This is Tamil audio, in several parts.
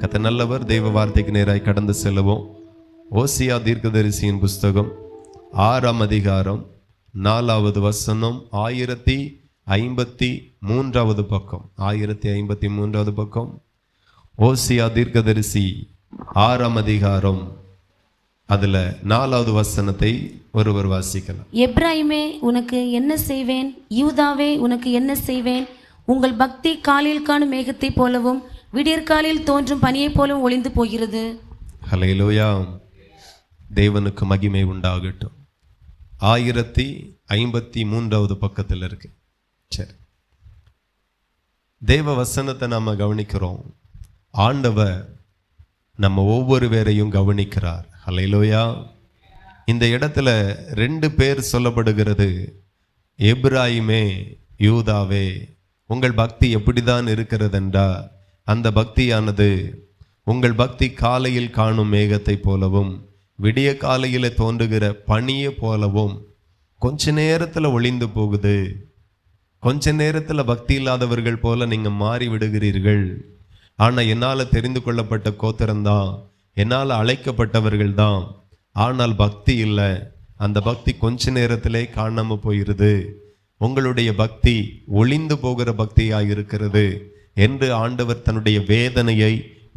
கர்த்தர் நல்லவர். தெய்வ வார்த்தைக்கு நேராய் கடந்து செல்லுவோம். ஓசியா தீர்க்கதரிசியின் புஸ்தகம் 6ஆம் அதிகாரம் 4வது வசனம், 1053வது பக்கம். 1053வது பக்கம். ஓசியா தீர்க்கதரிசி 6ஆம் அதிகாரம் அதுல 4வது வசனத்தை ஒருவர் வாசிக்கலாம். எப்ராயிமே உனக்கு என்ன செய்வேன், யூதாவே உனக்கு என்ன செய்வேன்? உங்கள் பக்தி காலையில் காணும் மேகத்தை போலவும் விடியற்காலையில் தோன்றும் பனியைப் போலவும் ஒளிந்து போகிறது. ஹல்லேலூயா. தேவனுக்கு மகிமை உண்டாகட்டும். 1053வது பக்கத்தில் இருக்கு. சரி, தேவ வசனத்தை நாம கவனிக்கிறோம். ஆண்டவர் நம்ம ஒவ்வொரு பேரையும் கவனிக்கிறார். ஹல்லேலூயா. இந்த இடத்துல 2 பேர் சொல்லப்படுகிறது. எப்ராயிமே, யூதாவே, உங்கள் பக்தி எப்படிதான் இருக்கிறதென்றா, அந்த பக்தியானது உங்கள் பக்தி காலையில் காணும் மேகத்தை போலவும் விடிய காலையில் தோன்றுகிற பனியை போலவும் கொஞ்ச நேரத்தில் ஒளிந்து போகுது. கொஞ்ச நேரத்தில் பக்தி இல்லாதவர்கள் போல நீங்கள் மாறி விடுகிறீர்கள். ஆனால் என்னால் தெரிந்து கொள்ளப்பட்ட கோத்திரம்தான், என்னால் அழைக்கப்பட்டவர்கள் தான். ஆனால் பக்தி இல்லை. அந்த பக்தி கொஞ்ச நேரத்திலே காணாமல் போயிடுது. உங்களுடைய பக்தி ஒளிந்து போகிற பக்தியாக இருக்கிறது என்று ஆண்டவர் தன்னுடைய வேதனையை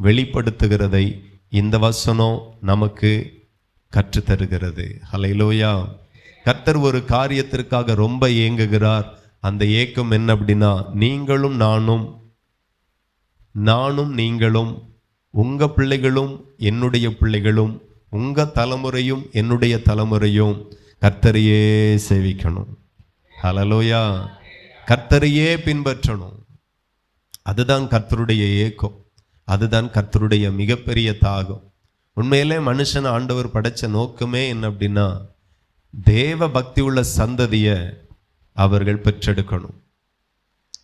வெளிப்படுத்துகிறதை இந்த வசனம் நமக்கு கற்றுத்தருகிறது. ஹல்லேலூயா. கர்த்தர் ஒரு காரியத்திற்காக ரொம்ப ஏங்குகிறார். அந்த ஏக்கம் என்ன அப்படின்னா, நீங்களும் நானும் நீங்களும், உங்க பிள்ளைகளும் என்னுடைய பிள்ளைகளும், உங்க தலைமுறையும் என்னுடைய தலைமுறையும் கர்த்தரையே சேவிக்கணும். ஹல்லேலூயா. கர்த்தரையே பின்பற்றணும். அதுதான் கர்த்தருடைய ஏக்கம். அதுதான் கர்த்தருடைய மிகப்பெரிய தாகம். உண்மையிலே மனுஷன் ஆண்டவர் படைச்ச நோக்கமே என்ன அப்படின்னா, தேவ பக்தி உள்ள சந்ததியை அவர்கள் பெற்றெடுக்கணும்.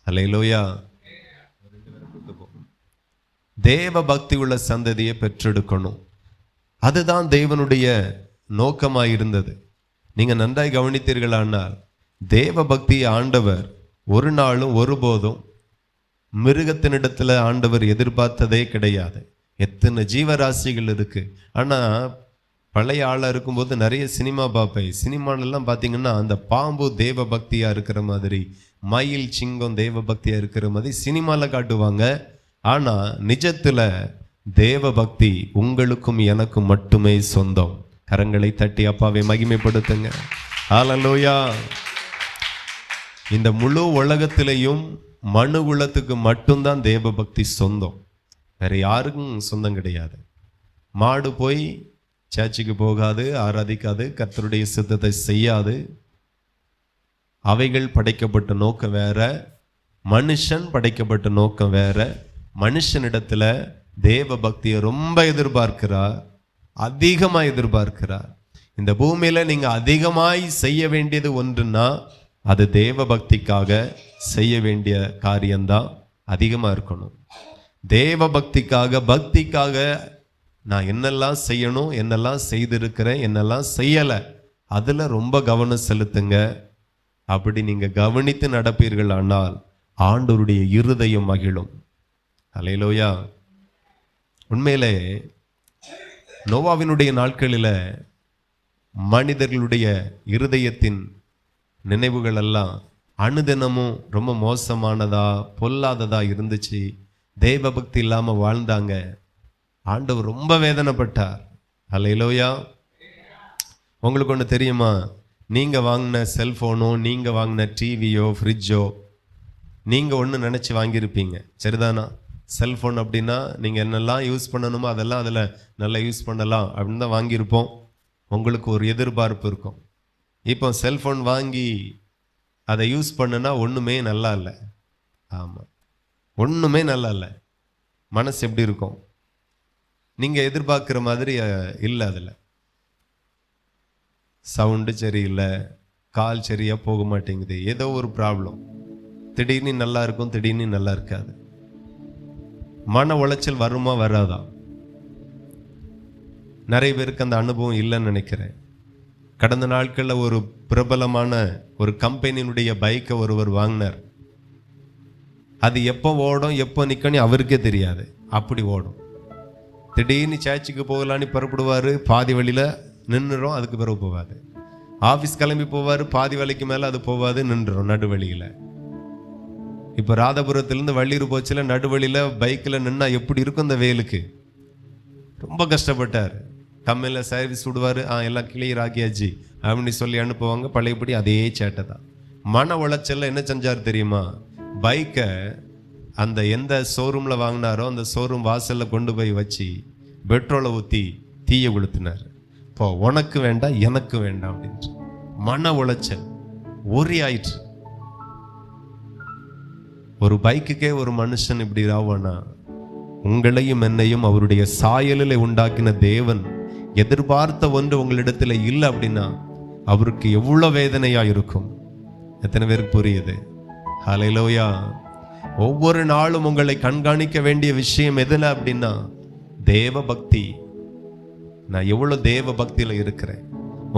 ஹல்லேலூயா. தேவ பக்தி உள்ள சந்ததியை பெற்றெடுக்கணும். அதுதான் தேவனுடைய நோக்கமாயிருந்தது. நீங்க நன்றாய் கவனித்தீர்களானால், தேவ பக்தியை ஆண்டவர் ஒரு நாளும் ஒருபோதும் மிருகத்தினிடத்துல ஆண்டவர் எதிர்பார்த்ததே கிடையாது. எத்தனை ஜீவராசிகள் இருக்கு. ஆனா பழைய ஆளா இருக்கும்போது நிறைய சினிமா பார்ப்பேன். சினிமாலெல்லாம் பார்த்தீங்கன்னா அந்த பாம்பு தேவ பக்தியா இருக்கிற மாதிரி, மயில் சிங்கம் தேவ பக்தியா இருக்கிற மாதிரி சினிமால காட்டுவாங்க. ஆனா நிஜத்துல தேவ பக்தி உங்களுக்கும் எனக்கும் மட்டுமே சொந்தம். கரங்களை தட்டி அப்பாவை மகிமைப்படுத்துங்க. ஹல்லேலூயா. இந்த முழு உலகத்திலையும் மனு குலத்துக்கு மட்டும்தான் தேவ பக்தி சொந்தம். வேற யாருக்கும் சொந்தம் கிடையாது. மாடு போய் சர்ச்சுக்கு போகாது, ஆராதிக்காது, கர்த்தருடைய சித்தத்தை செய்யாது. அவைகள் படைக்கப்பட்ட நோக்கம் வேற, மனுஷன் படைக்கப்பட்ட நோக்கம் வேற. மனுஷனிடத்துல தேவ பக்தியை ரொம்ப எதிர்பார்க்கிறார், அதிகமாக எதிர்பார்க்கிறார். இந்த பூமியில நீங்க அதிகமாய் செய்ய வேண்டியது ஒன்றுன்னா அது தேவ பக்திக்காக செய்ய வேண்டிய காரியம்தான் அதிகமாக இருக்கணும். தேவ பக்திக்காக நான் என்னெல்லாம் செய்யணும், என்னெல்லாம் செய்திருக்கிறேன், என்னெல்லாம் செய்யலை, அதில் ரொம்ப கவனம் செலுத்துங்க. அப்படி நீங்கள் கவனித்து நடப்பீர்கள் ஆனால் ஆண்டவருடைய இருதயம் மகிழும். ஹல்லேலூயா. உண்மையிலே நோவாவினுடைய நாட்களில் மனிதர்களுடைய இருதயத்தின் நினைவுகள் எல்லாம் அனுதினமும் ரொம்ப மோசமானதா பொல்லாததா இருந்துச்சு. தெய்வ பக்தி இல்லாமல் வாழ்ந்தாங்க. ஆண்டவர் ரொம்ப வேதனைப்பட்டார். ஹல்லேலூயா. உங்களுக்கு ஒன்று தெரியுமா? நீங்கள் வாங்கின செல்ஃபோனோ, நீங்கள் வாங்கின டிவியோ, ஃப்ரிட்ஜோ, நீங்கள் ஒன்று நினச்சி வாங்கியிருப்பீங்க, சரிதானா? செல்ஃபோன் அப்படின்னா நீங்கள் என்னெல்லாம் யூஸ் பண்ணணுமோ அதெல்லாம் அதில் நல்லா யூஸ் பண்ணலாம் அப்படின்னு தான் வாங்கியிருப்போம். உங்களுக்கு ஒரு எதிர்பார்ப்பு இருக்கும். இப்போ செல்ஃபோன் வாங்கி அதை யூஸ் பண்ணுனா ஒன்றுமே நல்லா இல்லை. ஆமாம், ஒன்றுமே நல்லா இல்லை. மனசு எப்படி இருக்கும்? நீங்கள் எதிர்பார்க்குற மாதிரி இல்லை. அதில் சவுண்டு சரியில்லை, கால் சரியாக போக மாட்டேங்குது, ஏதோ ஒரு ப்ராப்ளம். திடீர்னு நல்லா இருக்கும், திடீர்னு நல்லா இருக்காது. மன உளைச்சல் வருமா வராதா? நிறைய பேருக்கு அந்த அனுபவம் இல்லைன்னு நினைக்கிறேன். கடந்த நாட்களில் ஒரு பிரபலமான ஒரு கம்பெனியினுடைய பைக்கை ஒருவர் வாங்கினார். அது எப்போ ஓடும் எப்போ நிற்கணும் அவருக்கே தெரியாது, அப்படி ஓடும். திடீர்னு சர்ச்சுக்கு போகலான்னு புறப்படுவார், பாதி வழியில் நின்றுடும், அதுக்கு பிறகு போவாது. ஆஃபீஸ் கிளம்பி போவார், பாதி வேலைக்கு மேலே அது போவாது, நின்றுடும் நடுவழியில். இப்போ ராதாபுரத்துலேருந்து வள்ளியூர் போச்சில் நடுவழியில் பைக்கில் நின்னா எப்படி இருக்கும் இந்த வெயிலுக்கு? ரொம்ப கஷ்டப்பட்டார். கம்மியில் சர்வீஸ் விடுவார், எல்லாம் கிளியர் ஆக்கியாச்சு அப்படின்னு சொல்லி அனுப்புவாங்க. பழையபடி அதே சேட்டை தான். மன உளைச்சல்ல என்ன செஞ்சார் தெரியுமா? பைக்கை அந்த எந்த ஷோரூமில் வாங்கினாரோ அந்த ஷோரூம் வாசலில் கொண்டு போய் வச்சு பெட்ரோலை ஊற்றி தீயை கொளுத்தினார். இப்போ உனக்கு வேண்டாம் எனக்கு வேண்டாம் அப்படின்ட்டு மன உளைச்சல் ஒரே ஆயிற்று. ஒரு பைக்குக்கே ஒரு மனுஷன் இப்படி ஆவானா? உங்களையும் என்னையும் அவருடைய சாயலில் உண்டாக்கின தேவன் எதிர்பார்த்த ஒன்று உங்களிடத்துல இல்லை அப்படின்னா அவருக்கு எவ்வளவு வேதனையா இருக்கும். எத்தனை பேருக்கு புரியுது? ஹல்லேலூயா. ஒவ்வொரு நாளும் உங்களை கண்காணிக்க வேண்டிய விஷயம் எதுல அப்படின்னா தேவ பக்தி. நான் எவ்வளவு தேவ பக்தியில இருக்கிறேன்,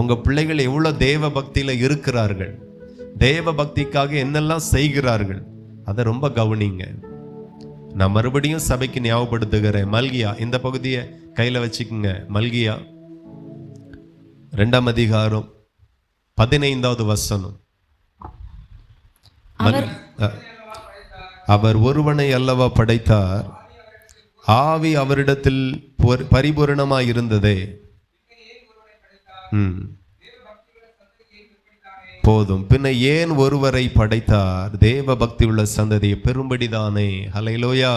உங்க பிள்ளைகள் எவ்வளவு தேவ பக்தியில இருக்கிறார்கள், தேவ பக்திக்காக என்னெல்லாம் செய்கிறார்கள், அதை ரொம்ப கவனிங்க. நான் மறுபடியும் சபைக்கு ஞாபகப்படுத்துகிறேன். மல்கியா, இந்த பகுதியை கையில வச்சுக்கோங்க. மல்கியா 2ஆம் அதிகாரம் 15வது வசனம். அவர் ஒருவனை அல்லவா படைத்தார், ஆவி அவரிடத்தில் பரிபூரணமாய் இருந்ததே. போதும், பின்ன ஏன் ஒருவரை படைத்தார்? தேவ பக்தி உள்ள சந்ததியை பெரும்படிதானே. ஹல்லேலூயா.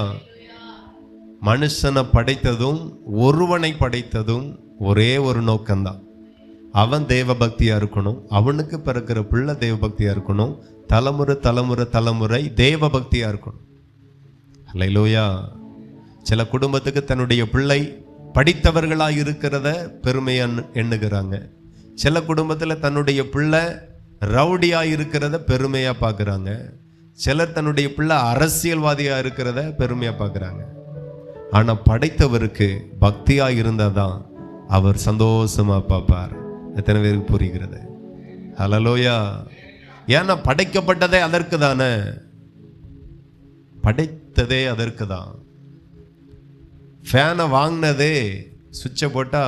மனுஷனை படைத்ததும் ஒருவனை படைத்ததும் ஒரே ஒரு நோக்கம்தான். அவன் தேவ பக்தியா இருக்கணும், அவனுக்கு பிறக்கிற பிள்ளை தேவ பக்தியா இருக்கணும், தலைமுறை தலைமுறை தலைமுறை தேவ பக்தியா இருக்கணும். ஹல்லேலூயா. சில குடும்பத்துக்கு தன்னுடைய பிள்ளை படித்தவர்களாக இருக்கிறத பெருமையா எண்ணுகிறாங்க. சில குடும்பத்தில் தன்னுடைய பிள்ளை ரவுடியா இருக்கிறத பெருமையா பார்க்குறாங்க. சிலர் தன்னுடைய பிள்ளை அரசியல்வாதியா இருக்கிறத பெருமையா பார்க்குறாங்க. ஆனா படைத்தவருக்கு பக்தியா இருந்தாதான் அவர் சந்தோஷமா பார்ப்பார். எத்தனை பேருக்கு புரிகிறது? ஹல்லேலூயா. ஏன்னா படைக்கப்பட்டதே அதற்கு தானே, படைத்ததே அதற்கு தான். ஃபேனை வாங்கினதே சுவிட்சை போட்டா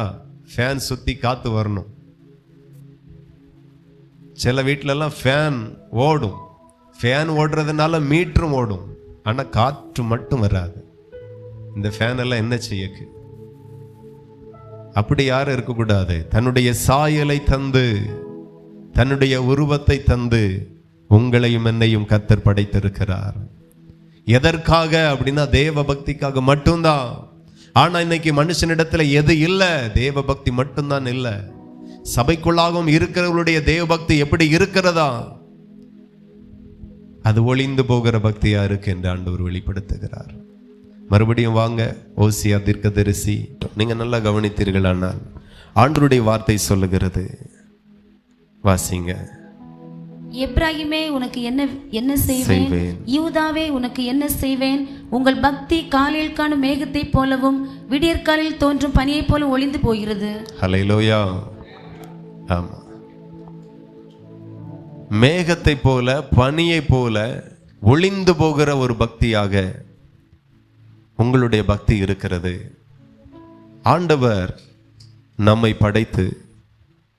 ஃபேன் சுத்தி காத்து வரணும். சில வீட்டிலலாம் ஃபேன் ஓடும், ஃபேன் ஓடுறதுனால மீட்டரும் ஓடும், ஆனா காற்று மட்டும் வராது. இந்த ஃபேன் எல்லாம் என்ன செய்யக்கு? அப்படி யாரும் இருக்கக்கூடாது. தன்னுடைய சாயலை தந்து, தன்னுடைய உருவத்தை தந்து உங்களையும் என்னையும் கர்த்தர் படைத்திருக்கிறார். எதற்காக அப்படின்னா தேவ பக்திக்காக மட்டும்தான். ஆனா இன்னைக்கு மனுஷனிடத்துல எது இல்லை? தேவ பக்தி மட்டும்தான் இல்லை. சபைக்குள்ளாகவும் இருக்கிறவர்களுடைய தேவ பக்தி எப்படி இருக்கிறதா? அது ஒளிந்து போகிற பக்தியா இருக்கு என்று ஆண்டவர் வெளிப்படுத்துகிறார். மறுபடியும் வாங்க, ஓசியா தீர்க்கதரிசி. நீங்க நல்லா கவனித்தீர்களானால் ஆண்டவருடைய வார்த்தை சொல்லுகிறது, வாசிங்க. எப்ராஹிமே உனக்கு என்ன செய்வேன், யூதாவே உனக்கு என்ன செய்வேன்? உங்கள் பக்தி காலையில் காணும் மேகத்தை போலவும் விடியற்காலில் தோன்றும் பனியை போல ஒளிந்து போகிறது. ஹல்லேலூயா. ஆமா, மேகத்தை போல பனியை போல ஒளிந்து போகிற ஒரு பக்தியாக உங்களுடைய பக்தி இருக்கிறது. ஆண்டவர் நம்மை படைத்து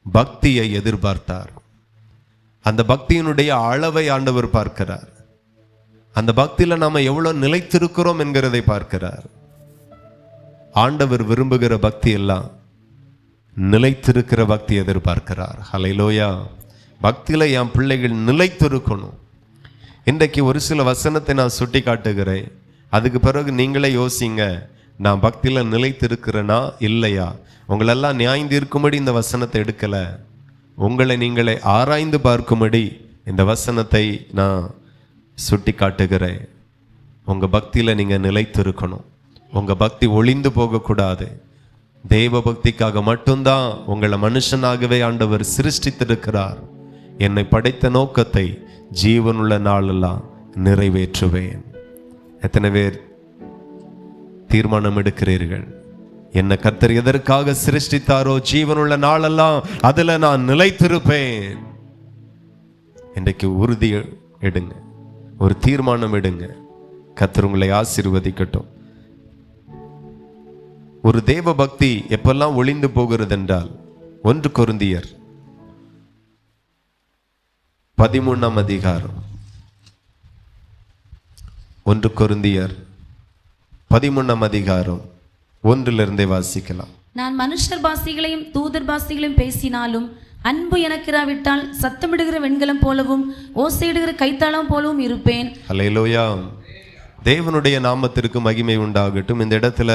பக்தியை எதிர்பார்த்தார். அந்த பக்தியினுடைய அளவை ஆண்டவர் பார்க்கிறார். அந்த பக்தியில நாம எவ்வளவு நிலைத்திருக்கிறோம் என்கிறதை பார்க்கிறார். ஆண்டவர் விரும்புகிற பக்தி எல்லாம் நிலைத்திருக்கிற பக்தி எதிர்பார்க்கிறார். ஹல்லேலூயா. பக்தியில என் பிள்ளைகள் நிலைத்திருக்கணும். இன்றைக்கு ஒரு சில வசனத்தை நான் சுட்டி காட்டுகிறேன். அதுக்கு பிறகு நீங்களே யோசிங்க, நான் பக்தியில நிலைத்திருக்கிறேனா இல்லையா? உங்களெல்லாம் நியாய்ந்து இருக்கும்படி இந்த வசனத்தை எடுக்கல, உங்களை நீங்களே ஆராய்ந்து பார்க்கும்படி இந்த வசனத்தை நான் சுட்டி காட்டுகிறேன். உங்க பக்தியில நீங்க நிலைத்திருக்கணும். உங்க பக்தி ஒளிந்து போகக்கூடாது. தெய்வ பக்திக்காக மட்டும்தான் உங்களை மனுஷனாகவே ஆண்டவர் சிருஷ்டித்திருக்கிறார். என்னை படைத்த நோக்கத்தை ஜீவனுள்ள நாளெல்லாம் நிறைவேற்றுவேன். எத்தனை பேர் தீர்மானம் எடுக்கிறீர்கள்? என்ன கர்த்தர் எதற்காக சிருஷ்டித்தாரோ ஜீவனுள்ள நாளெல்லாம் அதுல நான் நிலைத்திருப்பேன். இன்றைக்கு உறுதி எடுங்க, ஒரு தீர்மானம் எடுங்க. கர்த்தர் உங்களை ஆசீர்வதிக்கட்டும். ஒரு தேவ பக்தி எப்பெல்லாம் ஒளிந்து போகிறது என்றால் 1 கொரிந்தியர் 13ஆம் அதிகாரம் 1 கொரிந்தியர் 13ஆம் அதிகாரம் 1 வாசிக்கலாம். நான் மனுஷர் பாஷைகளையும் தூதர் பாஷைகளையும் பேசினாலும் அன்பு எனக்கிராவிட்டால் சத்தமிடுகிற வெண்கலம் போலவும் ஓசையிடுகிற கைத்தாளம் போலவும் இருப்பேன். அல்லேலூயா. தேவனுடைய நாமத்திற்கு மகிமை உண்டாகட்டும். இந்த இடத்துல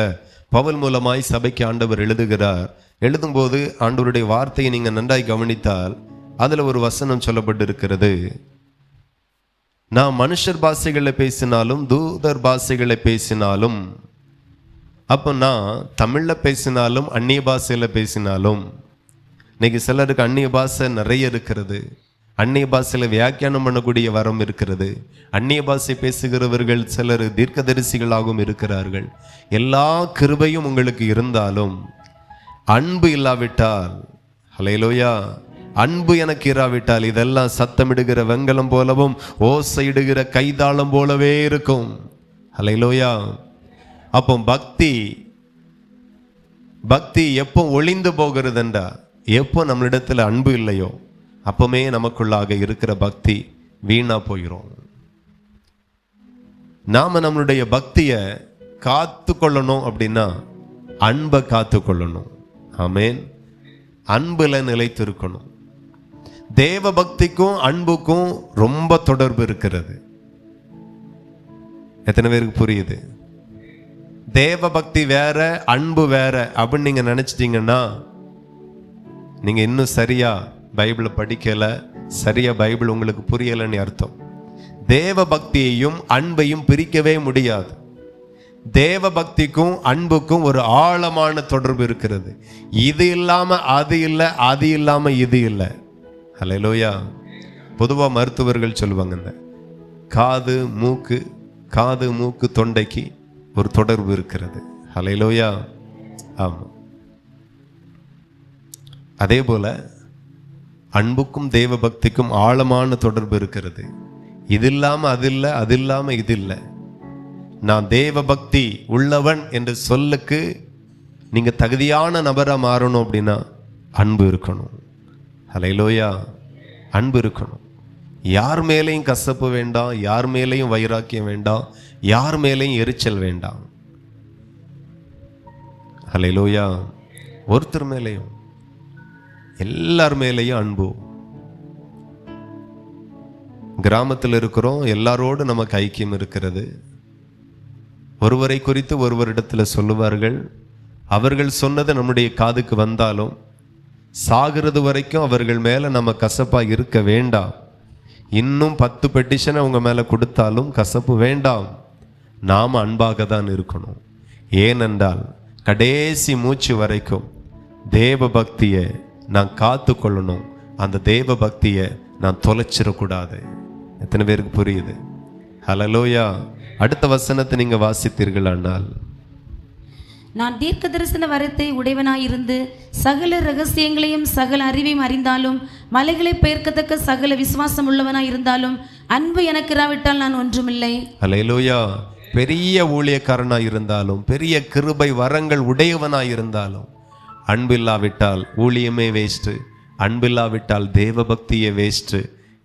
பவுல் மூலமாய் சபைக்கு ஆண்டவர் எழுதுகிறார். எழுதும்போது ஆண்டவருடைய வார்த்தையை நீங்க நன்றாய் கவனித்தால் அதுல ஒரு வசனம் சொல்லப்பட்டிருக்கிறது. நான் மனுஷர் பாஷைகளை பேசினாலும் தூதர் பாஷைகளை பேசினாலும், அப்போ நான் தமிழில் பேசினாலும் அந்நிய பாஷையில் பேசினாலும், இன்னைக்கு சிலருக்கு அந்நிய பாஷை நிறைய இருக்கிறது. அந்நிய பாஷையில் வியாக்கியானம் பண்ணக்கூடிய வரம் இருக்கிறது. அந்நிய பாஷை பேசுகிறவர்கள் சிலர் தீர்க்கதரிசிகளாகவும் இருக்கிறார்கள். எல்லா கிருபையும் உங்களுக்கு இருந்தாலும் அன்பு இல்லாவிட்டால், ஹல்லேலூயா, அன்பு எனக்கு இராவிட்டால் இதெல்லாம் சத்தமிடுகிற வெண்கலம் போலவும் ஓசையிடுகிற கைதாளம் போலவே இருக்கும். ஹல்லேலூயா. அப்போ பக்தி எப்போ ஒளிந்து போகிறதுண்டா, எப்போ நம்மளிடத்தில் அன்பு இல்லையோ அப்பமே நமக்குள்ளாக இருக்கிற பக்தி வீணா போயிடும். நாம நம்மளுடைய பக்தியை காத்து கொள்ளணும் அப்படின்னா அன்பை காத்து கொள்ளணும். ஆமேன். அன்புல நிலைத்திருக்கணும். தேவ பக்திக்கும் அன்புக்கும் ரொம்ப தொடர்பு இருக்கிறது. எத்தனை பேருக்கு புரியுது? தேவ பக்தி வேற, அன்பு வேற அப்படின்னு நீங்க நினைச்சிட்டீங்கன்னா நீங்க இன்னும் சரியா பைபிளை படிக்கல, சரியா பைபிள் உங்களுக்கு புரியலன்னு அர்த்தம். தேவ பக்தியையும் அன்பையும் பிரிக்கவே முடியாது. தேவ பக்திக்கும் அன்புக்கும் ஒரு ஆழமான தொடர்பு இருக்கிறது. இது இல்லாம அது இல்லை, அது இல்லாம இது இல்லை. ஹல்லேலூயா. பொதுவா மருத்துவர்கள் சொல்லுவாங்க, இந்த காது மூக்கு தொண்டைக்கு ஒரு தொடர்பு இருக்கிறது. ஹல்லேலூயா. ஆமா. அதே போல அன்புக்கும் தேவ பக்திக்கும் ஆழமான தொடர்பு இருக்கிறது. இது இல்லாம அது இல்லை, அது இல்லாம இது இல்லை. நான் தேவ பக்தி உள்ளவன் என்று சொல்லுக்கு நீங்க தகுதியான நபரா மாறணும் அப்படின்னா அன்பு இருக்கணும். ஹல்லேலூயா. அன்பு இருக்கணும். யார் மேலேயும் கசப்பு வேண்டாம், யார் மேலேயும் வைராக்கியம் வேண்டாம், யார் மேலேயும் எரிச்சல் வேண்டாம். ஹல்லேலூயா. ஒருத்தர் மேலேயும், எல்லார் மேலேயும் அன்பு. கிராமத்தில் இருக்கிறோம், எல்லாரோடு நமக்கு ஐக்கியம் இருக்கிறது. ஒருவரை குறித்து ஒருவரிடத்தில் சொல்லுவார்கள். அவர்கள் சொன்னது நம்முடைய காதுக்கு வந்தாலும் சாகிறது வரைக்கும் அவர்கள் மேலே நம்ம கசப்பாக இருக்க வேண்டாம். இன்னும் 10 பெட்டிஷனை அவங்க மேலே கொடுத்தாலும் கசப்பு வேண்டாம். நாம் அன்பாக தான் இருக்கணும். ஏனென்றால் கடைசி மூச்சு வரைக்கும் தேவ பக்தியை நான் காத்து கொள்ளணும். அந்த தேவ பக்தியை நான் தொலைச்சிடக்கூடாது. எத்தனை பேருக்கு புரியுது? ஹல்லேலூயா. அடுத்த வசனத்தை நீங்க வாசித்தீர்களானால், நான் தீர்க்க தரிசன வரத்தை உடையவனாயிருந்து சகல ரகசியங்களையும் சகல அறிவையும் அறிந்தாலும் மலைகளை பெயர்க்கத்தக்க சகல விசுவாசம் உள்ளவனாயிருந்தாலும் அன்பு எனக்கு இராவிட்டால் நான் ஒன்றுமில்லை. ஹல்லேலூயா. பெரிய ஊழியக்காரனாய் இருந்தாலும், பெரிய கிருபை வரங்கள் உடையவனாயிருந்தாலும் அன்பில்லாவிட்டால் ஊழியமே வேஸ்ட், அன்பில்லாவிட்டால் தேவ பக்தியே வேஸ்ட்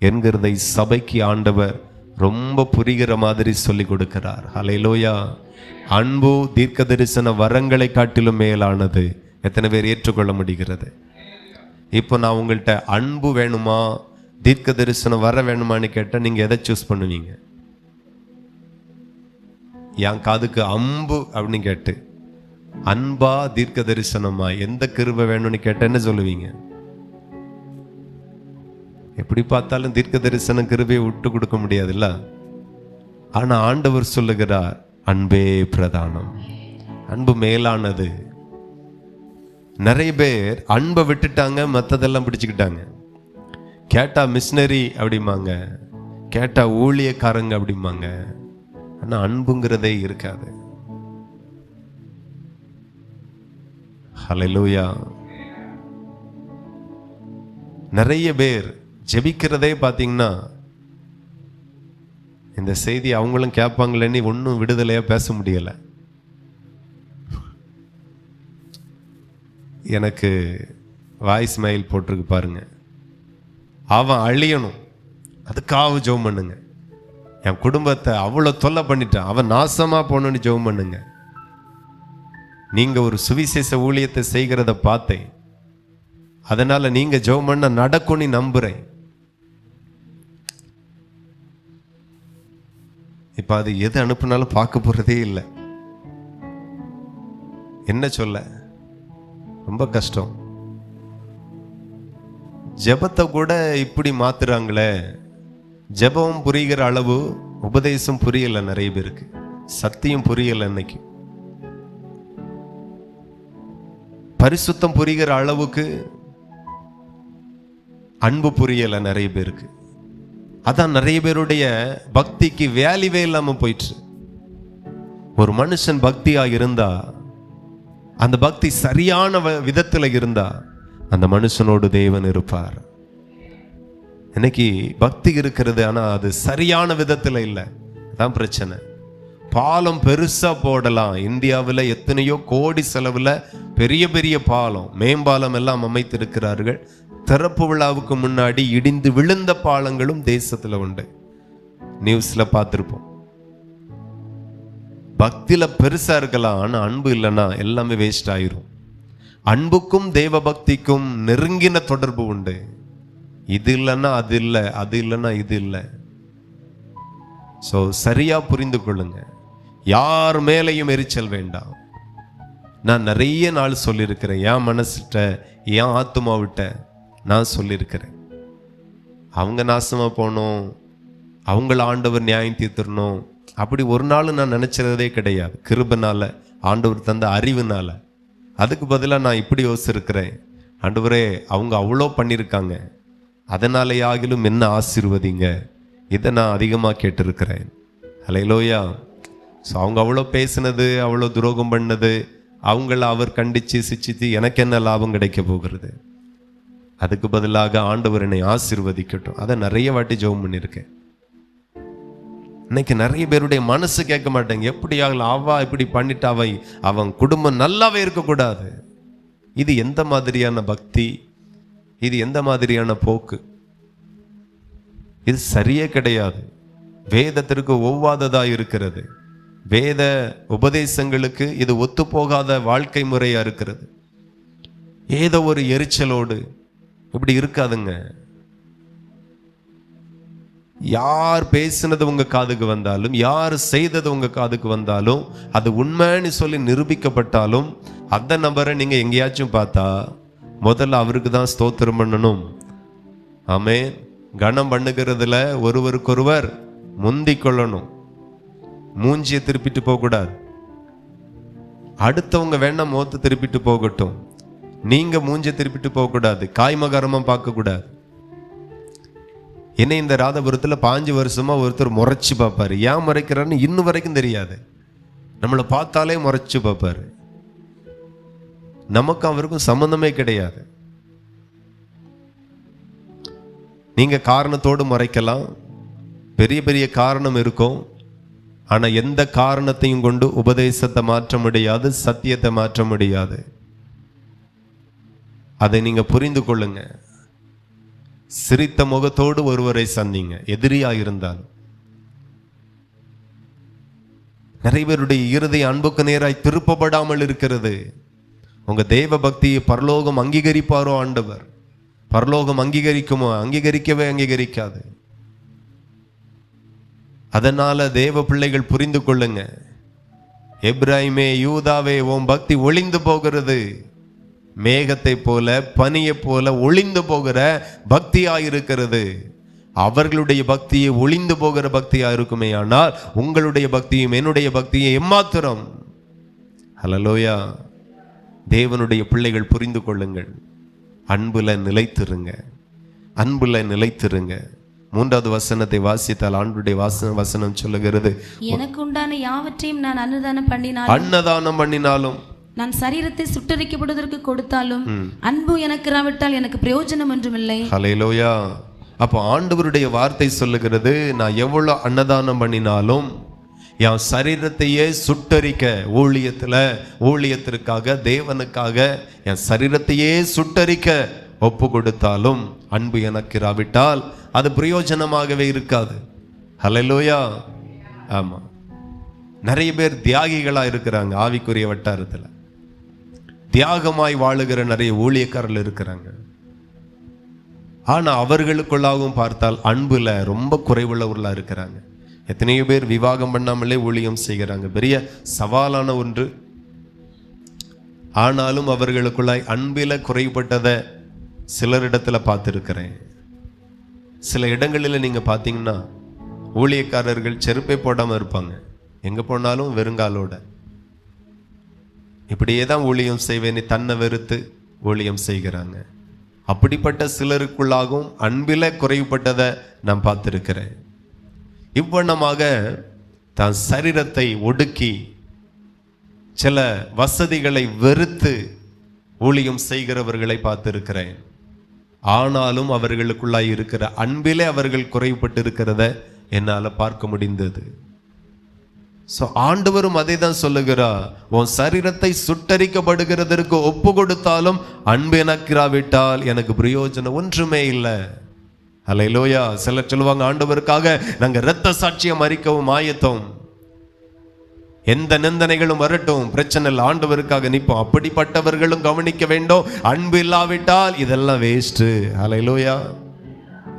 என்கிறதை சபைக்கு ஆண்டவர் ரொம்ப புரிகிற மாதிரி சொல்லி கொடுக்கிறார். ஹல்லேலூயா. அன்பு தீர்க்க தரிசன வரங்களை காட்டிலும் மேலானது. எத்தனை பேர் ஏற்றுக்கொள்ள முடிகிறது? இப்போ நான் உங்கள்கிட்ட அன்பு வேணுமா தீர்க்க தரிசனம் வர வேணுமான்னு கேட்டால் நீங்கள் எதை சூஸ் பண்ணுவீங்க? என் காதுக்கு அம்பு அப்படின்னு கேட்டு அன்பா தீர்க்க தரிசனமா எந்த கிருபை வேணும்னு கேட்ட என்ன சொல்லுவீங்க? எப்படி பார்த்தாலும் தீர்க்க தரிசனம் கிருபையை விட்டு கொடுக்க முடியாதுல்ல. ஆனா ஆண்டவர் சொல்லுகிறார், அன்பே பிரதானம், அன்பு மேலானது. நிறைய பேர் அன்பை விட்டுட்டாங்க, மற்றதெல்லாம் பிடிச்சுக்கிட்டாங்க. கேட்டா மிஷினரி அப்படிம்பாங்க, கேட்டா ஊழியக்காரங்க அப்படிம்பாங்க. ஆனா அன்புங்கிறதே இருக்காது. ஹல்லேலூயா. நிறைய பேர் ஜெபிக்கிறதே பார்த்தீங்கன்னா இந்த செய்தி அவங்களும் கேட்பாங்களேன்னு ஒன்றும் விடுதலையா பேச முடியலை. எனக்கு வாய்ஸ் மெயில் போட்டிருக்கு பாருங்க. அவன் அழியணும், அதுக்காக ஜெபம் பண்ணுங்க. என் குடும்பத்தை அவ்வளோ தொல்லை பண்ணிட்டான், அவன் நாசமாக போகணுன்னு ஜெபம் பண்ணுங்க. நீங்கள் ஒரு சுவிசேஷ ஊழியத்தை செய்கிறத பார்த்தேன், அதனால் நீங்கள் ஜெபம் பண்ண நடக்கும்னு நம்புகிறேன். இப்போ அது எது அனுப்புனாலும் பார்க்க போகிறதே இல்லை. என்ன சொல்ல, ரொம்ப கஷ்டம். ஜெபத்தை கூட இப்படி மாத்துறாங்களே. ஜெபம் புரிகிற அளவு உபதேசம் புரியல நிறைய பேருக்கு, சத்தியம் புரியல. இன்னைக்கு பரிசுத்தம் புரிகிற அளவுக்கு அன்பு புரியல நிறைய பேருக்கு. அதான் நிறைய பேருடைய பக்திக்கு வேல்யூவே இல்லாம போயிற்று. ஒரு மனுஷன் பக்தியா இருந்தா, அந்த பக்தி சரியான விதத்துல இருந்தா, அந்த மனுஷனோடு தேவன் இருப்பார். இன்னைக்கு பக்தி இருக்கிறது, ஆனா அது சரியான விதத்துல இல்லை. அதான் பிரச்சனை. பாலம் பெருசா போடலாம், இந்தியாவில் எத்தனையோ கோடி செலவுல பெரிய பெரிய பாலம், மேம்பாலம் எல்லாம் அமைத்திருக்கிறார்கள். திறப்பு விழாவுக்கு முன்னாடி இடிந்து விழுந்த பாலங்களும் தேசத்துல உண்டு, நியூஸ்ல பார்த்திருப்போம். பக்தியில பெருசா இருக்கலாம், ஆனா அன்பு இல்லைன்னா எல்லாமே வேஸ்ட் ஆயிரும். அன்புக்கும் தேவ பக்திக்கும் நெருங்கின தொடர்பு உண்டு. இது இல்லைன்னா அது இல்லை, அது இல்லைன்னா இது இல்லை. ஸோ சரியா புரிந்து கொள்ளுங்க. யார் மேலையும் எரிச்சல் வேண்டாம். நான் நிறைய நாள் சொல்லியிருக்கிறேன், என் மனசுட்ட என் ஆத்மாவிட்ட நான் சொல்லியிருக்கிறேன். அவங்க நாசமா போகணும், அவங்கள ஆண்டவர் நியாயம் தீர்த்துடணும், அப்படி ஒரு நாள் நான் நினைச்சதே கிடையாது. கிருபைனால, ஆண்டவர் தந்த அறிவுனால. அதுக்கு பதிலாக நான் இப்படி யோசிச்சிருக்கிறேன், ஆண்டவரே அவங்க அவ்வளோ பண்ணியிருக்காங்க, அதனாலேயாகிலும் என்ன ஆசீர்வதிங்க. இதை நான் அதிகமாக கேட்டிருக்கிறேன். ஹல்லேலூயா. ஸோ அவங்க அவ்வளோ பேசினது, அவ்வளோ துரோகம் பண்ணது, அவங்கள அவர் கண்டித்து சிச்சித்து எனக்கு என்ன லாபம் கிடைக்க போகிறது? அதுக்கு பதிலாக ஆண்டவர் என்னை ஆசீர்வதிக்கட்டும். அதை நிறைய வாட்டி ஜெபம் பண்ணியிருக்கேன். இன்னைக்கு நிறைய பேருடைய மனசு கேட்க மாட்டேங்க. எப்படியாகல அவா இப்படி பண்ணிட்டாவை, அவன் குடும்பம் நல்லாவே இருக்கக்கூடாது. இது எந்த மாதிரியான பக்தி? இது எந்த மாதிரியான போக்கு? இது சரியே கிடையாது. வேதத்திற்கு ஒவ்வாததா இருக்கிறது. வேத உபதேசங்களுக்கு இது ஒத்து போகாத வாழ்க்கை முறையா இருக்கிறது. ஏதோ ஒரு எரிச்சலோடு இப்படி இருக்காதுங்க. யார் பேசினது உங்க காதுக்கு வந்தாலும், யார் செய்தது உங்க காதுக்கு வந்தாலும், அது உண்மைன்னு சொல்லி நிரூபிக்கப்பட்டாலும், அந்த நபரை நீங்க எங்கேயாச்சும் பார்த்தா முதல்ல அவருக்கு தான் ஸ்தோத்திரம் பண்ணணும். ஆமென். கனம் பண்ணுகிறதுல ஒருவருக்கொருவர் முந்தி கொள்ளணும். மூஞ்சியை திருப்பிட்டு போகக்கூடாது. அடுத்தவங்க வேணா முகத்தை திருப்பிட்டு போகட்டும், நீங்க மூஞ்சியை திருப்பிட்டு போகக்கூடாது. காய்மகரமா பார்க்கக்கூடாது. என்ன இந்த ராதபுரத்தில் 5 வருஷமா ஒருத்தர் முறைச்சு பார்ப்பாரு. ஏன் முறைக்கிறான்னு இன்னும் வரைக்கும் தெரியாது. நம்மளை பார்த்தாலே முறைச்சு பார்ப்பாரு. நமக்கு அவருக்கும் சம்பந்தமே கிடையாது. நீங்க காரணத்தோடு முறைக்கலாம், பெரிய பெரிய காரணம் இருக்கும். ஆனா எந்த காரணத்தையும் கொண்டு உபதேசத்தை மாற்ற முடியாது, சத்தியத்தை மாற்ற முடியாது. அதை நீங்க புரிந்து கொள்ளுங்க. சிரித்த முகத்தோடு ஒருவரை சந்திங்க, எதிரியா இருந்தாலும். நிறைய பேருடைய இருதய அன்புக்கு நேராய் திருப்பப்படாமல் இருக்கிறது. உங்க தேவ பக்தியை பரலோகம் அங்கீகரிப்பாரோ ஆண்டவர்? பரலோகம் அங்கீகரிக்குமோ? அங்கீகரிக்கவே அங்கீகரிக்காது. அதனால தேவ பிள்ளைகள் புரிந்து கொள்ளுங்க. எப்ராயிமே, யூதாவே, உன் பக்தி ஒளிந்து போகிறது. மேகத்தை போல, பனியை போல ஒளிந்து போகிற பக்தியாயிருக்கிறது. அவர்களுடைய பக்தியை ஒளிந்து போகிற பக்தியா இருக்குமே, ஆனால் உங்களுடைய பக்தியும் என்னுடைய பக்தியும் எம்மாத்திரம். ஹல்லேலூயா. தேவனுடைய பிள்ளைகள் புரிந்து கொள்ளுங்கள். அன்புல நிலைத்திருங்க, அன்புல நிலைத்திருங்க. 3வது வசனத்தை வாசித்தால் ஆண்டுடைய வசனம் சொல்லுகிறது, எனக்கு உண்டான யாவற்றையும் நான் அன்னதானம் பண்ணினாலும் நான் சரீரத்தை சுட்டரிக்கப்படுவதற்கு கொடுத்தாலும் அன்பு எனக்கு இராவிட்டால் எனக்கு பிரயோஜனம் ஒன்றுமில்லை. ஹல்லேலூயா. அப்போ ஆண்டவருடைய வார்த்தை சொல்லுகிறது, நான் எவ்வளவு அன்னதானம் பண்ணினாலும், என் சரீரத்தையே சுட்டரிக்க, ஊழியத்திற்காக, தேவனுக்காக என் சரீரத்தையே சுட்டரிக்க ஒப்பு கொடுத்தாலும் அன்பு எனக்கு இராவிட்டால் அது பிரயோஜனமாகவே இருக்காது. ஹல்லேலூயா. ஆமா, நிறைய பேர் தியாகிகளா இருக்கிறாங்க. ஆவிக்குரிய வட்டாரத்தில் தியாகமாய் வாழுகிற நிறைய ஊழியக்காரர்கள் இருக்கிறாங்க. ஆனா அவர்களுக்குள்ளாகவும் பார்த்தால் அன்புல ரொம்ப குறைவுள்ளவர்களா இருக்கிறாங்க. எத்தனையோ பேர் விவாகம் பண்ணாமலே ஊழியம் செய்கிறாங்க. பெரிய சவாலான ஒன்று. ஆனாலும் அவர்களுக்குள்ளாய் அன்பில குறைபட்டதை சிலரிடத்துல பார்த்துருக்கிறேன். சில இடங்களில் நீங்க பார்த்தீங்கன்னா ஊழியக்காரர்கள் செருப்பை போடாம இருப்பாங்க. எங்க போனாலும் வெறுங்காலோட. இப்படியே தான் ஊழியம் செய்வேன்னு தன்னை வெறுத்து ஊழியம் செய்கிறாங்க. அப்படிப்பட்ட சிலருக்குள்ளாகவும் அன்பில குறைவுபட்டதை நான் பார்த்திருக்கிறேன். இவ்வண்ணமாக தான் சரீரத்தை ஒடுக்கி சில வசதிகளை வெறுத்து ஊழியம் செய்கிறவர்களை பார்த்திருக்கிறேன். ஆனாலும் அவர்களுக்குள்ளாய் இருக்கிற அன்பிலே அவர்கள் குறைவுபட்டு இருக்கிறத என்னால் பார்க்க முடிந்தது. ஆண்டவரும் அதை தான் சொல்லுகிறார், உன் சரீரத்தை சுட்டரிக்கப்படுகிறதற்கு ஒப்பு கொடுத்தாலும் அன்பு எனக்கு இராவிட்டால் எனக்கு பிரயோஜனம் ஒன்றுமே இல்லை. அல்லேலூயா. சிலர் சொல்லுவாங்க, ஆண்டவருக்காக நாங்க இரத்த சாட்சியம் அறிக்கவும் ஆயத்தம், எந்த நிந்தனைகளும் வரட்டும், பிரச்சனை இல்லை, ஆண்டவருக்காக நிற்போம். அப்படிப்பட்டவர்களும் கவனிக்க வேண்டும், அன்பு இல்லாவிட்டால் இதெல்லாம் வேஸ்ட். அல்லேலூயா.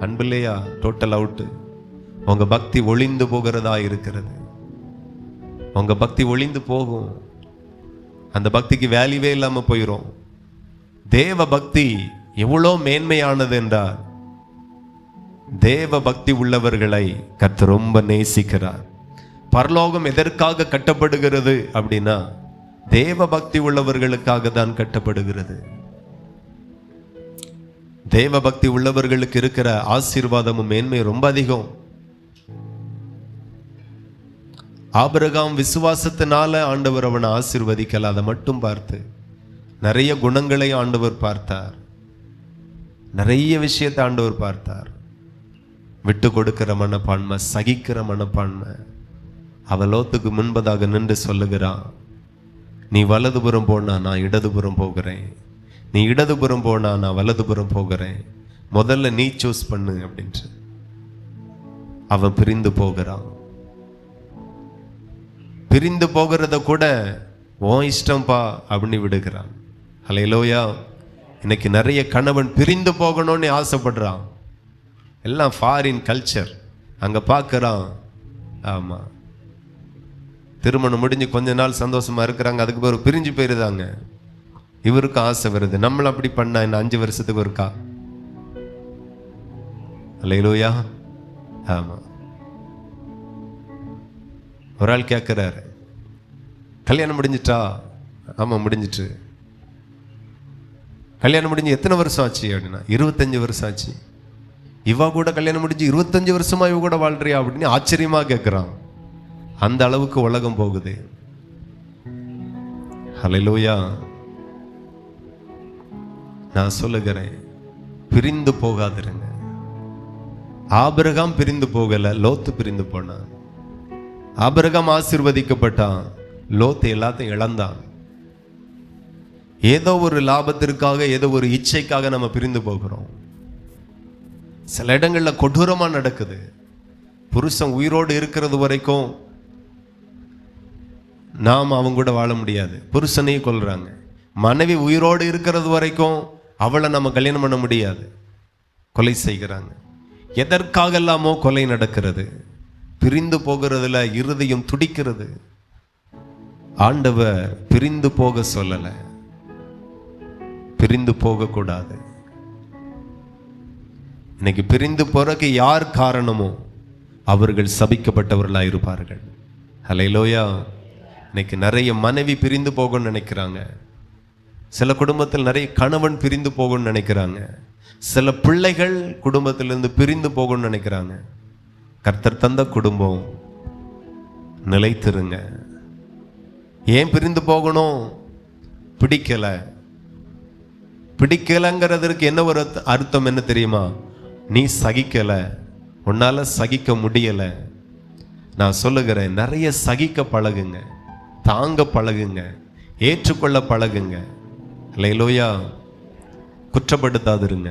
அன்பு இல்லையா, டோட்டல் அவுட். உங்க பக்தி ஒளிந்து போகிறதா இருக்கிறது. உங்க பக்தி ஒளிந்து போகும். அந்த பக்திக்கு வேல்யூவே இல்லாம போயிடும். தேவ பக்தி எவ்வளோ மேன்மையானது என்றால், தேவ பக்தி உள்ளவர்களை கர்த்தர் ரொம்ப நேசிக்கிறார். பரலோகம் எதற்காக கட்டப்படுகிறது அப்படின்னா, தேவ பக்தி உள்ளவர்களுக்காக தான் கட்டப்படுகிறது. தேவ பக்தி உள்ளவர்களுக்கு இருக்கிற ஆசீர்வாதமும் மேன்மை ரொம்ப அதிகம். ஆபிரகாம் விசுவாசத்தினால ஆண்டவர் அவனை ஆசீர்வதிக்கல, அதை மட்டும் பார்த்து நிறைய குணங்களை ஆண்டவர் பார்த்தார். நிறைய விஷயத்தை ஆண்டவர் பார்த்தார். விட்டு கொடுக்கிற மனப்பான்மை, சகிக்கிற மனப்பான்மை. அவன் லோத்துக்கு முன்பதாக நின்று சொல்லுகிறான், நீ வலதுபுறம் போனா நான் இடதுபுறம் போகிறேன், நீ இடதுபுறம் போனா நான் வலதுபுறம் போகிறேன், முதல்ல நீ சூஸ் பண்ணு அப்படின்ட்டு. அவன் பிரிந்து போகிறான். பிரிந்து போகிறத கூட உன் இஷ்டம்பா அப்படின்னு விடுகிறான். அல்லேலூயா. இன்னைக்கு நிறைய கணவன் பிரிந்து போகணும்னு ஆசைப்படுறான். எல்லாம் ஃபாரின் கல்ச்சர், அங்க பார்க்கறான். ஆமா, திருமணம் முடிஞ்சு கொஞ்ச நாள் சந்தோஷமா இருக்கிறாங்க, அதுக்கு பிறகு பிரிஞ்சு போயிருதாங்க. இவருக்கு ஆசை வருது, நம்மள அப்படி பண்ணா இன்னும் 5 வருஷத்துக்கு இருக்கா. அல்லேலூயா. ஆமா. ஒரு ஆள் கேட்கிறாரு, கல்யாணம் முடிஞ்சிட்டா? ஆமா முடிஞ்சிட்டு. கல்யாணம் முடிஞ்சு எத்தனை வருஷம் ஆச்சு அப்படின்னா, 25 வருஷம் ஆச்சு. இவ கூட கல்யாணம் முடிஞ்சு 25 வருஷமா இவ கூட வாழ்றியா அப்படின்னு ஆச்சரியமா கேட்கிறான். அந்த அளவுக்கு உலகம் போகுது. ஹல்லேலூயா. நான் சொல்லுகிறேன், பிரிந்து போகாதிருங்க. ஆபிரகாம் பிரிந்து போகல, லோத்து பிரிந்து போனான். ஆபிரகாம் ஆசீர்வதிக்கப்பட்டான், லோத்து எல்லாத்தையும் இழந்தான். ஏதோ ஒரு லாபத்திற்காக, ஏதோ ஒரு இச்சைக்காக நம்ம பிரிந்து போகிறோம். சில இடங்கள்ல கொடூரமா நடக்குது. புருஷன் உயிரோடு இருக்கிறது வரைக்கும் நாம் அவங்க கூட வாழ முடியாது, புருஷனையும் கொல்றாங்க. மனைவி உயிரோடு இருக்கிறது வரைக்கும் அவளை நம்ம கல்யாணம் பண்ண முடியாது, கொலை செய்கிறாங்க. எதற்காக எல்லாமோ கொலை நடக்கிறது. பிரிந்து போகிறதுல இருதயம் துடிக்கிறது. ஆண்டவர் பிரிந்து போக சொல்லல, பிரிந்து போக கூடாது. இன்னைக்கு பிரிந்து போறதுக்கு யார் காரணமோ அவர்கள் சபிக்கப்பட்டவர்களா இருப்பார்கள். ஹல்லேலூயா. இன்னைக்கு நிறைய மனைவி பிரிந்து போகணும்னு நினைக்கிறாங்க. சில குடும்பத்தில் நிறைய கணவன் பிரிந்து போகணும்னு நினைக்கிறாங்க. சில பிள்ளைகள் குடும்பத்திலிருந்து பிரிந்து போகணும்னு நினைக்கிறாங்க. கர்த்தர் தந்த குடும்பம், நிலைத்திருங்க. ஏன் பிரிந்து போகணும்? பிடிக்கல. பிடிக்கலங்கிறதுக்கு என்ன ஒரு அர்த்தம் என்ன தெரியுமா? நீ சகிக்கல, உன்னால சகிக்க முடியல. நான் சொல்லுகிறேன், நிறைய சகிக்க பழகுங்க, தாங்க பழகுங்க, ஏற்றுக்கொள்ள பழகுங்க. அல்லேலூயா. குற்றப்படுத்தாதிருங்க.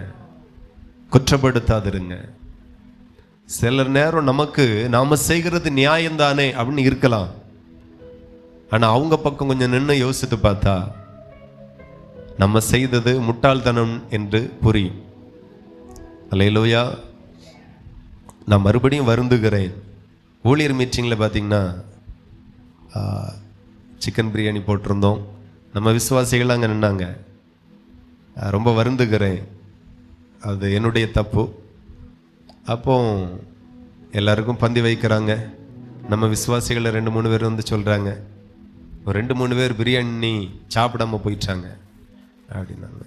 சில நேரம் நமக்கு நாம செய்கிறது நியாயம்தானே அப்படின்னு இருக்கலாம். ஆனா அவங்க பக்கம் கொஞ்சம் நின்று யோசித்து பார்த்தா நம்ம செய்தது முட்டாள்தனம் என்று புரியும். அல்லேலூயா. நான் மறுபடியும் வருந்துகிறேன். ஊழியர் மீட்டிங்கில் பார்த்தீங்கன்னா சிக்கன் பிரியாணி போட்டிருந்தோம். நம்ம விசுவாசிகள் அங்கே நின்னாங்க. ரொம்ப வருந்துகிறேன், அது என்னுடைய தப்பு. அப்போ எல்லாருக்கும் பந்தி வைக்கிறாங்க. நம்ம விசுவாசிகளில் 2-3 பேர் வந்து சொல்கிறாங்க, ஒரு 2-3 பேர் பிரியாணி சாப்பிடாம போயிட்டாங்க அப்படின்னாங்க.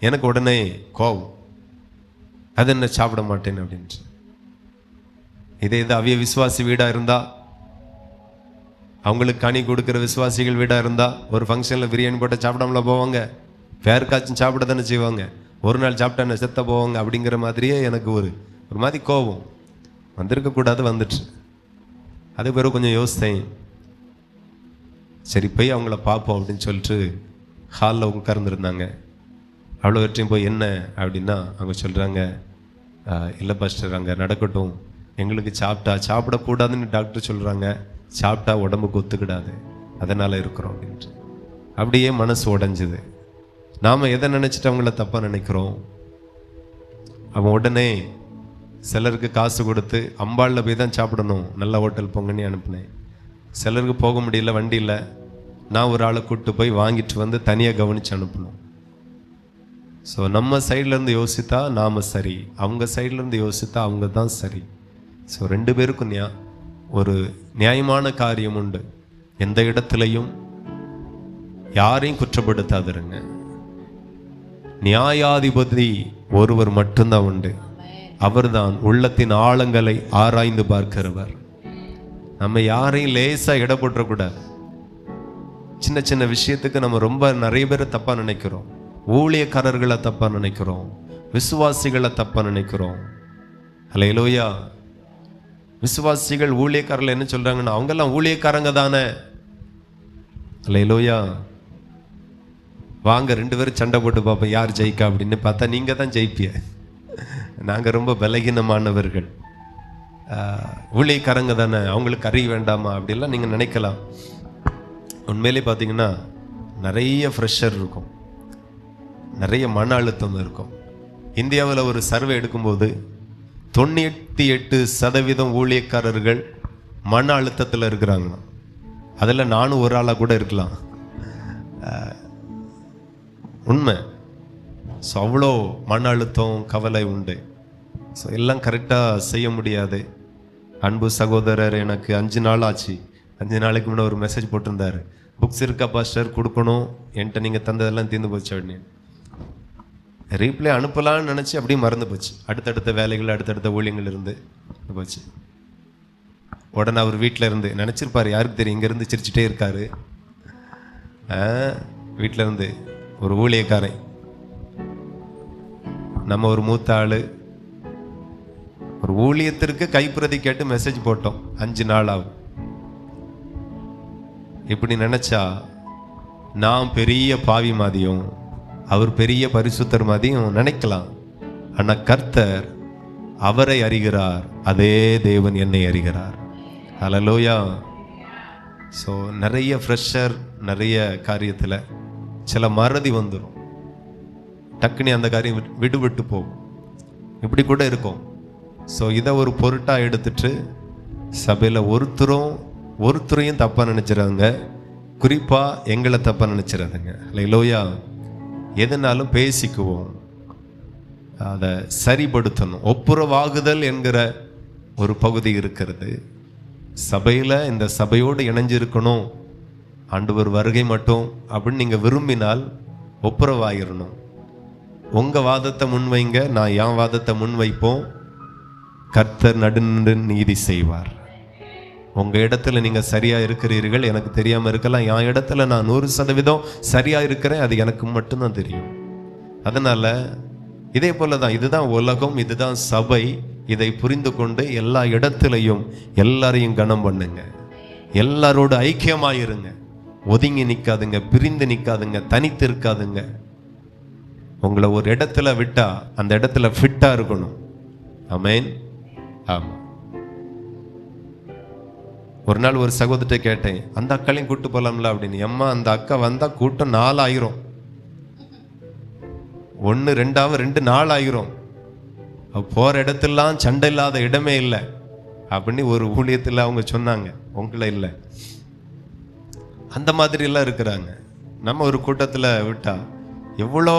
எனக்கு உடனே கோபம், அது என்ன சாப்பிட மாட்டேன் அப்படின்ட்டு. இதே இது அவிய விசுவாசி வீடாக இருந்தால், அவங்களுக்கு கனி கொடுக்குற விசுவாசிகள் வீடாக இருந்தால், ஒரு ஃபங்க்ஷனில் பிரியாணி போட்டு சாப்பிடாமல போவாங்க, பேருக்காச்சும் சாப்பிட தானே செய்வாங்க. ஒரு நாள் சாப்பிட்டா செத்த போவாங்க. அப்படிங்கிற மாதிரியே எனக்கு ஒரு மாதிரி கோபம் வந்திருக்கக்கூடாது, வந்துட்டு. அது பிறகு கொஞ்சம் யோசித்தேன், சரி போய் அவங்கள பார்ப்போம் அப்படின்னு சொல்லிட்டு ஹாலில் உட்கார்ந்துருந்தாங்க. அவ்வளோ வெற்றியும் போய் என்ன அப்படின்னா அவங்க சொல்கிறாங்க, இல்லை பாஸ்டர் அங்கே நடக்கட்டும், எங்களுக்கு சாப்பிடக்கூடாதுன்னு டாக்டர் சொல்கிறாங்க, சாப்பிட்டா உடம்புக்கு ஒத்துக்கிடாது, அதனால் இருக்கிறோம் அப்படின்ட்டு. அப்படியே மனசு உடைஞ்சுது. நாம் எதை நினச்சிட்டு அவங்கள தப்பாக நினைக்கிறோம். அவன் உடனே சிலருக்கு காசு கொடுத்து அம்பாளில் போய் தான் சாப்பிடணும், நல்ல ஹோட்டல் போங்கன்னு அனுப்புனேன். சிலருக்கு போக முடியல, வண்டி இல்லை, நான் ஒரு ஆளை கூப்பிட்டு போய் வாங்கிட்டு வந்து தனியாக கவனித்து அனுப்பணும். ஸோ நம்ம சைட்லேருந்து யோசித்தா நாம் சரி, அவங்க சைட்லேருந்து யோசித்தா அவங்க தான் சரி. ஸோ 2 பேருக்கும் ஒரு நியாயமான காரியம் உண்டு. எந்த இடத்துலையும் யாரையும் குற்றப்படுத்தாதிருங்க. நியாயாதிபதி ஒருவர் மட்டும்தான் உண்டு, அவர்தான் உள்ளத்தின் ஆழங்களை ஆராய்ந்து பார்க்கிறவர். நம்ம யாரையும் லேசாக இட போட்டுறக்கூடாது. சின்ன சின்ன விஷயத்துக்கு நம்ம ரொம்ப நிறைய பேரை தப்பாக நினைக்கிறோம். ஊழியக்காரர்களை தப்பாக நினைக்கிறோம், விசுவாசிகளை தப்பாக நினைக்கிறோம். அல்லேலூயா. விசுவாசிகள் ஊழியக்காரர்கள் என்ன சொல்றாங்கன்னா, அவங்கெல்லாம் ஊழியக்காரங்க தானே. அல்லேலூயா. வாங்க 2 பேரும் சண்டை போட்டு பார்ப்போம் யார் ஜெயிக்கா அப்படின்னு பார்த்தா நீங்கள் தான் ஜெயிப்பிய. நாங்கள் ரொம்ப பலகீனமானவர்கள், ஊழியக்காரங்க தானே, அவங்களுக்கு அறிய வேண்டாமா அப்படிலாம் நீங்கள் நினைக்கலாம். உண்மையிலே பார்த்தீங்கன்னா நிறைய ப்ரெஷர் இருக்கும், நிறைய மன அழுத்தம் இருக்கும். இந்தியாவில் ஒரு சர்வே எடுக்கும்போது 98% ஊழியக்காரர்கள் மன அழுத்தத்தில் இருக்கிறாங்க. அதில் நானும் ஒரு ஆளாக கூட இருக்கலாம், உண்மை. ஸோ அவ்வளோ மன அழுத்தம், கவலை உண்டு. ஸோ எல்லாம் கரெக்டாக செய்ய முடியாது. அன்பு சகோதரர் எனக்கு 5 நாள் ஆச்சு, 5 நாளைக்கு முன்னே ஒரு மெசேஜ் போட்டிருந்தார், புக்ஸ் இருக்கா பாஸ்டர் கொடுக்கணும், என்கிட்ட நீங்கள் தந்ததெல்லாம் தீர்ந்து போச்சு அப்படின்னு. ரீப்ளே அனுப்பலான்னு நினச்சி அப்படியே மறந்து போச்சு. அடுத்தடுத்த வேலைகள், அடுத்தடுத்த ஊழியங்கள் இருந்து போச்சு. உடனே அவர் வீட்டில் இருந்து நினச்சிருப்பார், யாருக்கு தெரியும், இங்கேருந்து சிரிச்சுட்டே இருக்காரு. வீட்டில் இருந்து ஒரு ஊழியக்காரன், நம்ம ஒரு மூத்த ஆள், ஒரு ஊழியத்திற்கு கைப்பிரதி கேட்டு மெசேஜ் போட்டோம், 5 நாள் ஆகும். இப்படி நினச்சா நான் பெரிய பாவி மாதிரியும் அவர் பெரிய பரிசுத்தர் மாதிரியும் நினைக்கலாம். ஆனால் கர்த்தர் அவரை அறிகிறார், அதே தேவன் என்னை அறிகிறார். ஹல்லேலூயா. ஸோ நிறைய ஃப்ரெஷர், நிறைய காரியத்தில் சில மறதி வந்துடும், டக்குனி அந்த காரியம் விடுபட்டு போகும். இப்படி கூட இருக்கும். ஸோ இதை ஒரு பொருட்டாக எடுத்துட்டு சபையில் ஒருத்தரையும் தப்பாக நினச்சிடாங்க, குறிப்பாக எங்களை தப்பாக நினச்சிடாதுங்க. ஹல்லேலூயா. எதுனாலும் பேசிக்குவோம், அதை சரிப்படுத்தணும். ஒப்புரவாகுதல் என்கிற ஒரு பகுதி இருக்கிறது சபையில். இந்த சபையோடு இணைஞ்சிருக்கணும், ஆண்டவர் வருகை மட்டும் அப்படின்னு நீங்கள் விரும்பினால் ஒப்புரவாயிரணும். உங்கள் வாதத்தை முன்வைங்க, நான் என் வாதத்தை முன்வைப்போம், கர்த்தர் நடுநின்று நீதி செய்வார். உங்கள் இடத்துல நீங்கள் சரியாக இருக்கிறீர்கள், எனக்கு தெரியாமல் இருக்கலாம். என் இடத்துல நான் 100% சரியாக இருக்கிறேன், அது எனக்கு மட்டும்தான் தெரியும். அதனால் இதே போல தான், இதுதான் உலகம், இதுதான் சபை, இதை புரிந்து கொண்டு எல்லா இடத்துலையும் எல்லாரையும் கனம் பண்ணுங்க, எல்லாரோட ஐக்கியமாயிருங்க, ஒதுங்கி நிற்காதுங்க, பிரிந்து நிற்காதுங்க, தனித்து இருக்காதுங்க. உங்களை ஒரு இடத்துல விட்டா அந்த இடத்துல ஃபிட்டா இருக்கணும். ஆமென். ஆமா. ஒரு நாள் ஒரு சகோதரத்தை கேட்டேன், அந்த அக்காளையும் கூட்டு போலாம்ல அப்படின்னு. அம்மா அந்த அக்கா வந்தா கூட்டம் 4 ஆயிரும், 1 2 4 ஆயிரும். போற இடத்துலாம் சண்டை இல்லாத இடமே இல்லை அப்படின்னு ஒரு ஊழியத்தில் அவங்க சொன்னாங்க. உங்களை இல்லை, அந்த மாதிரி எல்லாம் இருக்கிறாங்க. நம்ம ஒரு கூட்டத்தில் விட்டா எவ்வளோ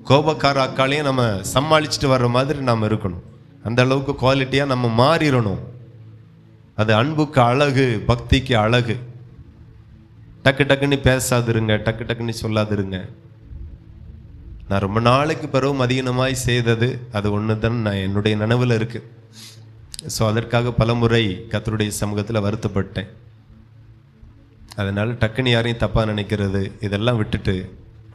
கோபக்கார அக்காளையும் நம்ம சமாளிச்சுட்டு வர்ற மாதிரி நாம் இருக்கணும். அந்த அளவுக்கு குவாலிட்டியாக நம்ம மாறிடணும். அது அன்புக்கு அழகு, பக்திக்கு அழகு. டக்கு டக்குன்னு பேசாதிருங்க, டக்கு டக்குன்னு சொல்லாதிருங்க. நான் ரொம்ப நாளைக்கு பிறகு மதியனமாய் செய்தது அது ஒன்று தான் நான் என்னுடைய நினைவில் இருக்கு. ஸோ அதற்காக பலமுறை கர்த்தருடைய சமூகத்தில் வருத்தப்பட்டேன். அதனால டக்குன்னு யாரையும் தப்பாக நினைக்கிறது இதெல்லாம் விட்டுட்டு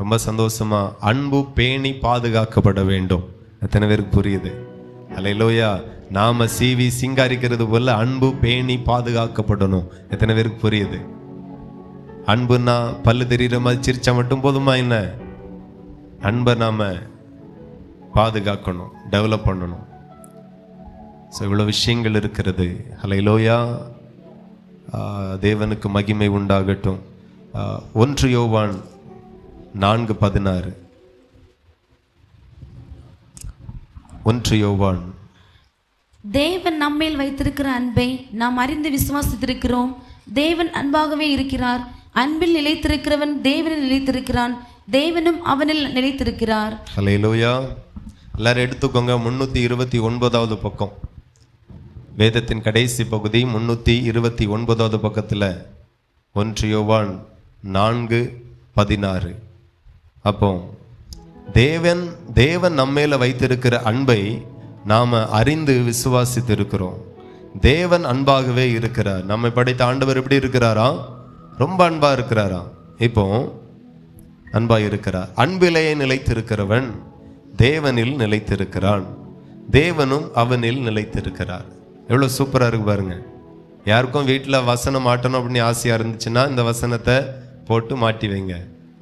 ரொம்ப சந்தோஷமா அன்பு பேணி பாதுகாக்கப்பட வேண்டும். எத்தனை பேருக்கு புரியுது? அல்லேலூயா. நாம சீவி சிங்காரிக்கிறது போல அன்பு பேணி பாதுகாக்கப்படணும். எத்தனை பேருக்கு புரியுது? அன்புன்னா பல்லு தெரியுற மாதிரி சிரிச்சா மட்டும் போதுமா என்ன? அன்பை நாம பாதுகாக்கணும், டெவலப் பண்ணணும். ஸோ இவ்வளோ விஷயங்கள் இருக்கிறது. அல்லேலூயா. தேவனுக்கு மகிமை உண்டாகட்டும். 1 யோவான் 4:16. 1 யோவான். தேவன் நம்மேல் வைத்திருக்கிற அன்பை நாம் அறிந்து விசுவாசித்திருக்கிறோம். தேவன் அன்பாகவே இருக்கிறார். அன்பில் நிலைத்திருக்கிறவன் தேவனில் நிலைத்திருக்கிறான், தேவனும் அவனில் நிலைத்திருக்கிறார். அல்லேலூயா. எல்லாரும் எடுத்துக்கோங்க. 329வது பக்கம், வேதத்தின் கடைசி பகுதி 329வது பக்கத்தில் 1 யோவான் 4:16. அப்போ தேவன் நம்மேல வைத்திருக்கிற அன்பை நாம அறிந்து விசுவாசித்து இருக்கிறோம். தேவன் அன்பாகவே இருக்கிறார். நம்மை படைத்த ஆண்டவர் எப்படி இருக்கிறாரா? ரொம்ப அன்பா இருக்கிறாரா? இப்போ அன்பா இருக்கிறார். அன்பிலேயே நிலைத்திருக்கிறவன் தேவனில் நிலைத்திருக்கிறான், தேவனும் அவனில் நிலைத்திருக்கிறார். எவ்வளோ சூப்பராக இருக்கு பாருங்க. யாருக்கும் வீட்டில் வசனம் மாட்டணும் அப்படின்னு ஆசையாக இருந்துச்சுன்னா இந்த வசனத்தை போட்டு மாட்டி வைங்க.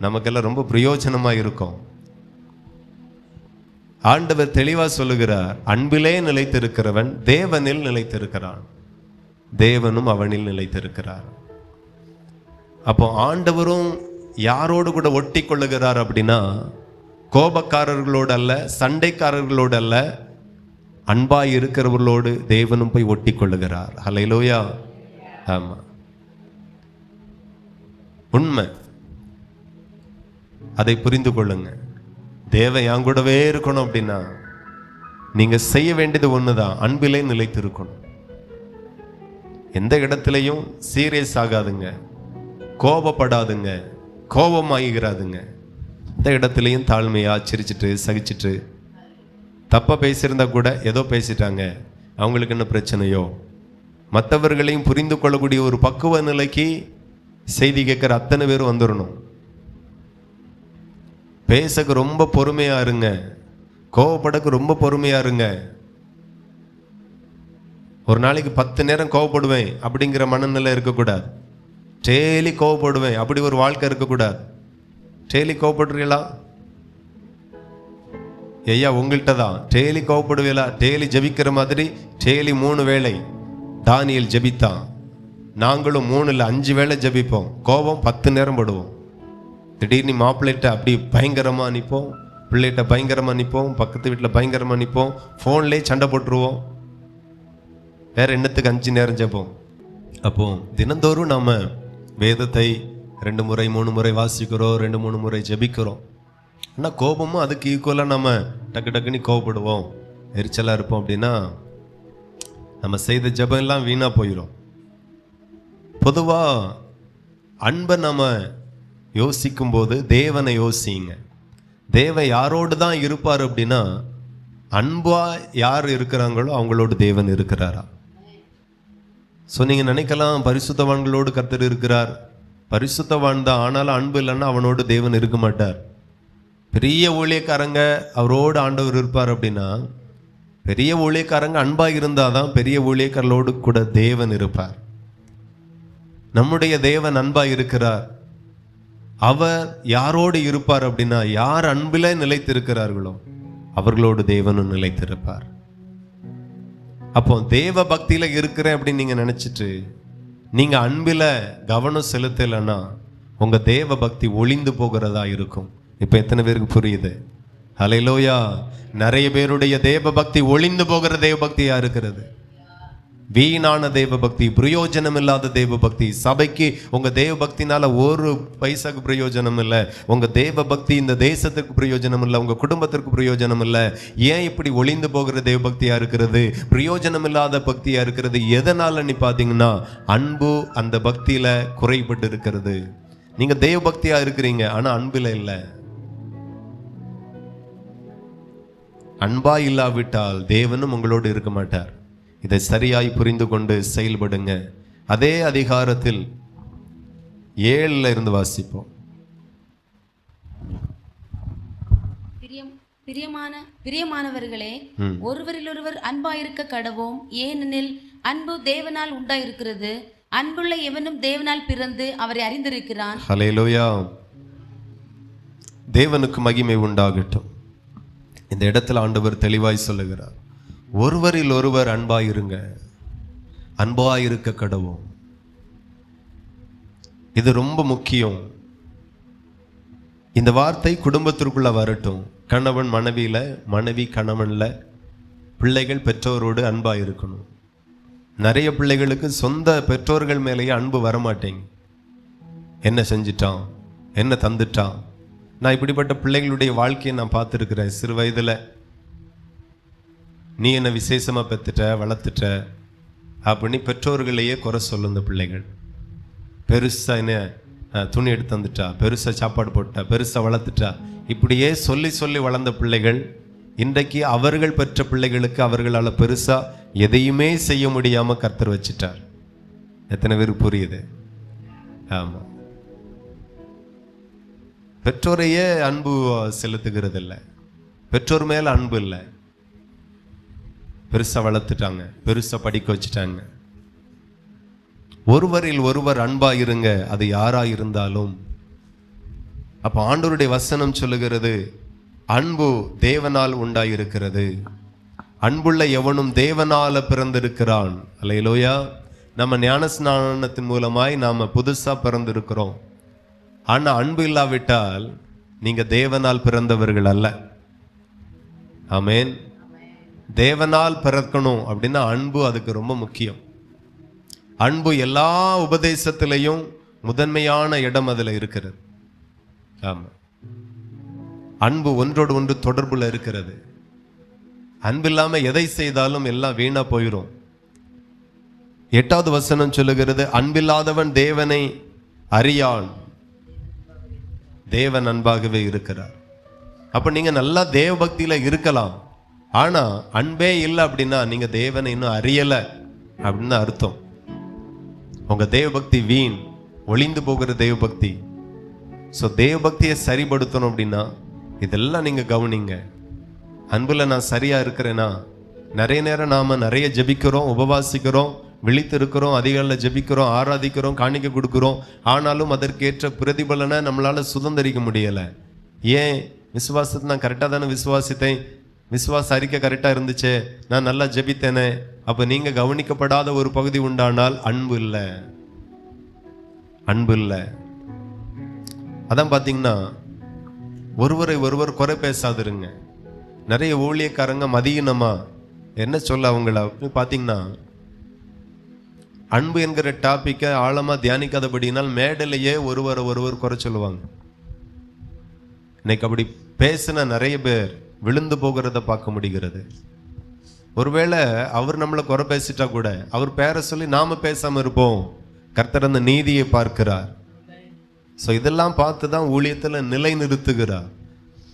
நமக்கெல்லாம் ரொம்ப பிரயோஜனமாக இருக்கும். ஆண்டவர் தெளிவாக சொல்லுகிறார், அன்பிலே நிலைத்திருக்கிறவன் தேவனில் நிலைத்திருக்கிறான், தேவனும் அவனில் நிலைத்திருக்கிறார். அப்போ ஆண்டவரும் யாரோடு கூட ஒட்டி கொள்ளுகிறார் அப்படின்னா, கோபக்காரர்களோடு அல்ல, சண்டைக்காரர்களோடு அல்ல, அன்பாய் இருக்கிறவர்களோடு தேவனும் போய் ஒட்டி கொள்ளுகிறார். ஹல்லேலூயா. ஆமா, உண்மை. அதை புரிந்து கொள்ளுங்க. தேவன் என் கூடவே இருக்கணும் அப்படின்னா நீங்க செய்ய வேண்டியது ஒண்ணுதான், அன்பிலே நிலைத்திருக்கணும். எந்த இடத்துலையும் சீரியஸ் ஆகாதுங்க, கோபப்படாதுங்க, கோபமாகிறாதுங்க. எந்த இடத்துலையும் தாழ்மையா சிரிச்சிட்டு சகிச்சிட்டு, தப்பா பேசியிருந்தா கூட ஏதோ பேசிட்டாங்க, அவங்களுக்கு என்ன பிரச்சனையோ, மற்றவர்களையும் புரிந்து கொள்ளக்கூடிய ஒரு பக்குவ நிலைக்கு செய்தி கேட்குற அத்தனை பேரும் வந்துடணும். பேசக்கு ரொம்ப பொறுமையா இருங்க, கோவப்படக்கு ரொம்ப பொறுமையா இருங்க. ஒரு நாளைக்கு 10 நேரம் கோவப்படுவேன் அப்படிங்கிற மனநிலை இருக்கக்கூடாது. டெய்லி கோவப்படுவேன் அப்படி ஒரு வாழ்க்கை இருக்கக்கூடாது. டெய்லி கோவப்படுறீங்களா? ஐயா உங்கள்கிட்ட தான் டெய்லி கோவப்படுவீங்களா? டெய்லி ஜபிக்கிற மாதிரி டெய்லி 3 வேளை தானியேல் ஜபித்தான். நாங்களும் 3 இல்லை 5 வேளை ஜபிப்போம். கோபம் 10 நேரம் படுவோம். திடீர்னு மாப்பிள்ளைகிட்ட அப்படி பயங்கரமாக நிற்போம், பிள்ளைகிட்ட பயங்கரமாக நிற்போம், பக்கத்து வீட்டில் பயங்கரமாக நிற்போம், ஃபோன்லேயே சண்டை போட்டுருவோம். வேற என்னத்துக்கு 5 நேரம் ஜெபம்? அப்போ தினந்தோறும் நாம் வேதத்தை 2 முறை 3 முறை வாசிக்கிறோம், 2 3 முறை ஜெபிக்கிறோம். ஆனால் கோபமும் அதுக்கு ஈக்குவலாக நம்ம டக்கு டக்குன்னு கோபப்படுவோம், எரிச்சலாக இருப்போம். அப்படின்னா நம்ம செய்த ஜெபம் எல்லாம் வீணாக போயிடும். பொதுவாக அன்பை நம்ம யோசிக்கும் போது தேவனை யோசிங்க. தேவன் யாரோடு தான் இருப்பார் அப்படின்னா, அன்பா யார் இருக்கிறாங்களோ அவங்களோடு தேவன் இருக்கிறாரா? ஸோ நீங்கள் நினைக்கலாம் பரிசுத்தவான்களோடு கர்த்தர் இருக்கிறார், பரிசுத்தவான் தான், ஆனாலும் அன்பு இல்லைன்னா அவனோடு தேவன் இருக்க மாட்டார். பெரிய ஊழியக்காரங்க அவரோடு ஆண்டவர் இருப்பார் அப்படின்னா, பெரிய ஊழியக்காரங்க அன்பா இருந்தாதான் பெரிய ஊழியக்காரர்களோடு கூட தேவன் இருப்பார். நம்முடைய தேவன் அன்பா இருக்கிறார். அவர் யாரோடு இருப்பார் அப்படின்னா, யார் அன்பிலே நிலைத்திருக்கிறார்களோ அவர்களோடு தேவனும் நிலைத்திருப்பார். அப்போ தேவ பக்தியில இருக்கிறேன் அப்படின்னு நீங்க நினைச்சிட்டு நீங்க அன்பில கவனம் செலுத்தலைன்னா உங்க தேவ பக்தி ஒளிந்து போகிறதா இருக்கும். இப்ப எத்தனை பேருக்கு புரியுது? ஹல்லேலூயா. நிறைய பேருடைய தேவ பக்தி ஒளிந்து போகிற தேவ பக்தியா இருக்கிறது. வீணான தேவ பக்தி, பிரயோஜனம் இல்லாத தேவ பக்தி. சபைக்கு உங்க தேவ பக்தினால ஒரு பைசாக்கு பிரயோஜனம் இல்லை. உங்க தேவ பக்தி இந்த தேசத்திற்கு பிரயோஜனம் இல்லை, உங்க குடும்பத்திற்கு பிரயோஜனம் இல்லை. ஏன் இப்படி ஒளிந்து போகிற தேவ பக்தியா இருக்கிறது, பிரயோஜனம் இல்லாத பக்தியா இருக்கிறது? எதனால நீ பாத்தீங்கன்னா, அன்பு அந்த பக்தியில குறைபட்டு இருக்கிறது. நீங்க தேவ பக்தியா இருக்கிறீங்க, ஆனா அன்புல இல்லை. அன்பா இல்லாவிட்டால் தேவனும் உங்களோடு இருக்க மாட்டார். இதை சரியாய் புரிந்து கொண்டு செயல்படுங்க. அதே அதிகாரத்தில் 7 இருந்து வாசிப்போம். பிரியமானவர்களே, ஒருவரிலொருவர் அன்பாயிருக்க கடவோம். ஏனெனில் அன்பு தேவனால் உண்டாயிருக்கிறது. அன்புள்ள எவனும் தேவனால் பிறந்து அவரை அறிந்திருக்கிறான். ஹல்லேலூயா. தேவனுக்கு மகிமை உண்டாகட்டும். இந்த இடத்துல ஆண்டவர் தெளிவாய் சொல்லுகிறார், ஒருவரில் ஒருவர் அன்பாயிருங்க, அன்பாயிருக்க கடவோம். இது ரொம்ப முக்கியம். இந்த வார்த்தை குடும்பத்திற்குள்ள வரட்டும். கணவன் மனைவியில, மனைவி கணவன்ல, பிள்ளைகள் பெற்றோரோடு அன்பாயிருக்கணும். நிறைய பிள்ளைகளுக்கு சொந்த பெற்றோர்கள் மேலேயே அன்பு வரமாட்டேங்க. என்ன செஞ்சிட்டான், என்ன தந்துட்டான். நான் இப்படிப்பட்ட பிள்ளைகளுடைய வாழ்க்கையை நான் பார்த்துருக்கிறேன். சிறு வயதில் நீ என்ன விசேஷமாக பெற்றுட்ட, வளர்த்துட்ட அப்படின்னு பெற்றோர்களையே குறை சொல்லும் இந்த பிள்ளைகள். பெருசாக என்ன துணி எடுத்து தந்துட்டா, பெருசாக சாப்பாடு போட்டா, பெருசாக வளர்த்துட்டா, இப்படியே சொல்லி சொல்லி வளர்ந்த பிள்ளைகள் இன்றைக்கு அவர்கள் பெற்ற பிள்ளைகளுக்கு அவர்களால் பெருசாக எதையுமே செய்ய முடியாமல் கர்த்தர் வச்சிட்டார். எத்தனை பேருக்கு புரியுது? ஆமாம். பெற்றோரையே அன்பு செலுத்துகிறது இல்லை, பெற்றோர் மேல அன்பு இல்லை. பெருசா வளர்த்துட்டாங்க, பெருசா படிக்க வச்சுட்டாங்க. ஒருவரில் ஒருவர் அன்பா இருங்க, அது யாரா இருந்தாலும். அப்ப ஆண்டவருடைய வசனம் சொல்லுகிறது, அன்பு தேவனால் உண்டாயிருக்கிறது. அன்புள்ள எவனும் தேவனால பிறந்திருக்கிறான். அல்லேலூயா. நம்ம ஞானஸ்நானத்தின் மூலமாய் நாம புதுசா பிறந்திருக்கிறோம். ஆனா அன்பு இல்லாவிட்டால் நீங்க தேவனால் பிறந்தவர்கள் அல்ல. ஆமென். தேவனால் பிறக்கணும் அப்படின்னா அன்பு அதுக்கு ரொம்ப முக்கியம். அன்பு எல்லா உபதேசத்திலையும் முதன்மையான இடம் அதுல இருக்கிறது. ஆமா, அன்பு ஒன்றோடு ஒன்று தொடர்புல இருக்கிறது. அன்பு இல்லாம எதை செய்தாலும் எல்லாம் வீணா போயிடும். 8வது வசனம் சொல்லுகிறது, அன்பில்லாதவன் தேவனை அறியான், தேவன் அன்பாகவே இருக்கிறார். அப்ப நீங்க நல்லா தேவ பக்தியில இருக்கலாம், ஆனா அன்பே இல்லை அப்படின்னா நீங்க தேவனை இன்னும் அறியல அப்படின்னு அர்த்தம். உங்க தேவ பக்தி வீண், ஒளிந்து போகிற தேவ பக்தி. ஸோ தேவ பக்தியை சரிபடுத்தணும் அப்படின்னா இதெல்லாம் நீங்க கவனிங்க. அன்புல நான் சரியா இருக்கிறேன்னா, நிறைய நேரம் நாம நிறைய ஜெபிக்கிறோம், உபவாசிக்கிறோம், விழித்திருக்கிறோம், அதிகாலையில் ஜெபிக்கிறோம், ஆராதிக்கிறோம், காணிக்கை கொடுக்கிறோம். ஆனாலும் அதற்கேற்ற பிரதிபலனை நம்மளால சுதந்திரிக்க முடியல. ஏன்? விசுவாசத்தை நான் கரெக்டாக தானே விசுவாசித்தேன், விசுவாச அறிக்கை கரெக்டாக இருந்துச்சு, நான் நல்லா ஜெபித்தேனே. அப்போ நீங்க கவனிக்கப்படாத ஒரு பகுதி உண்டானால் அன்பு இல்லை, அன்பு இல்லை. அதான் பார்த்தீங்கன்னா ஒருவரை ஒருவர் குறை பேசாதிருங்க. நிறைய ஊழியக்காரங்க மதியினமா என்ன சொல்ல அவங்கள பார்த்தீங்கன்னா, அன்பு என்கிற டாபிக்கை ஆழமாக தியானிக்காதபடினால் மேடையிலேயே ஒருவரை ஒருவர் குறை சொல்லுவாங்க. இன்னைக்கு அப்படி பேசின நிறைய பேர் விழுந்து போகிறத பார்க்க முடிகிறது. ஒருவேளை அவர் நம்மளை குறை பேசிட்டா கூட அவர் பேரை சொல்லி நாம பேசாம இருப்போம். கர்த்தர் அந்த நீதியை பார்க்கிறார். ஸோ இதெல்லாம் பார்த்து தான் ஊழியத்தில் நிலை நிறுத்துகிறார்.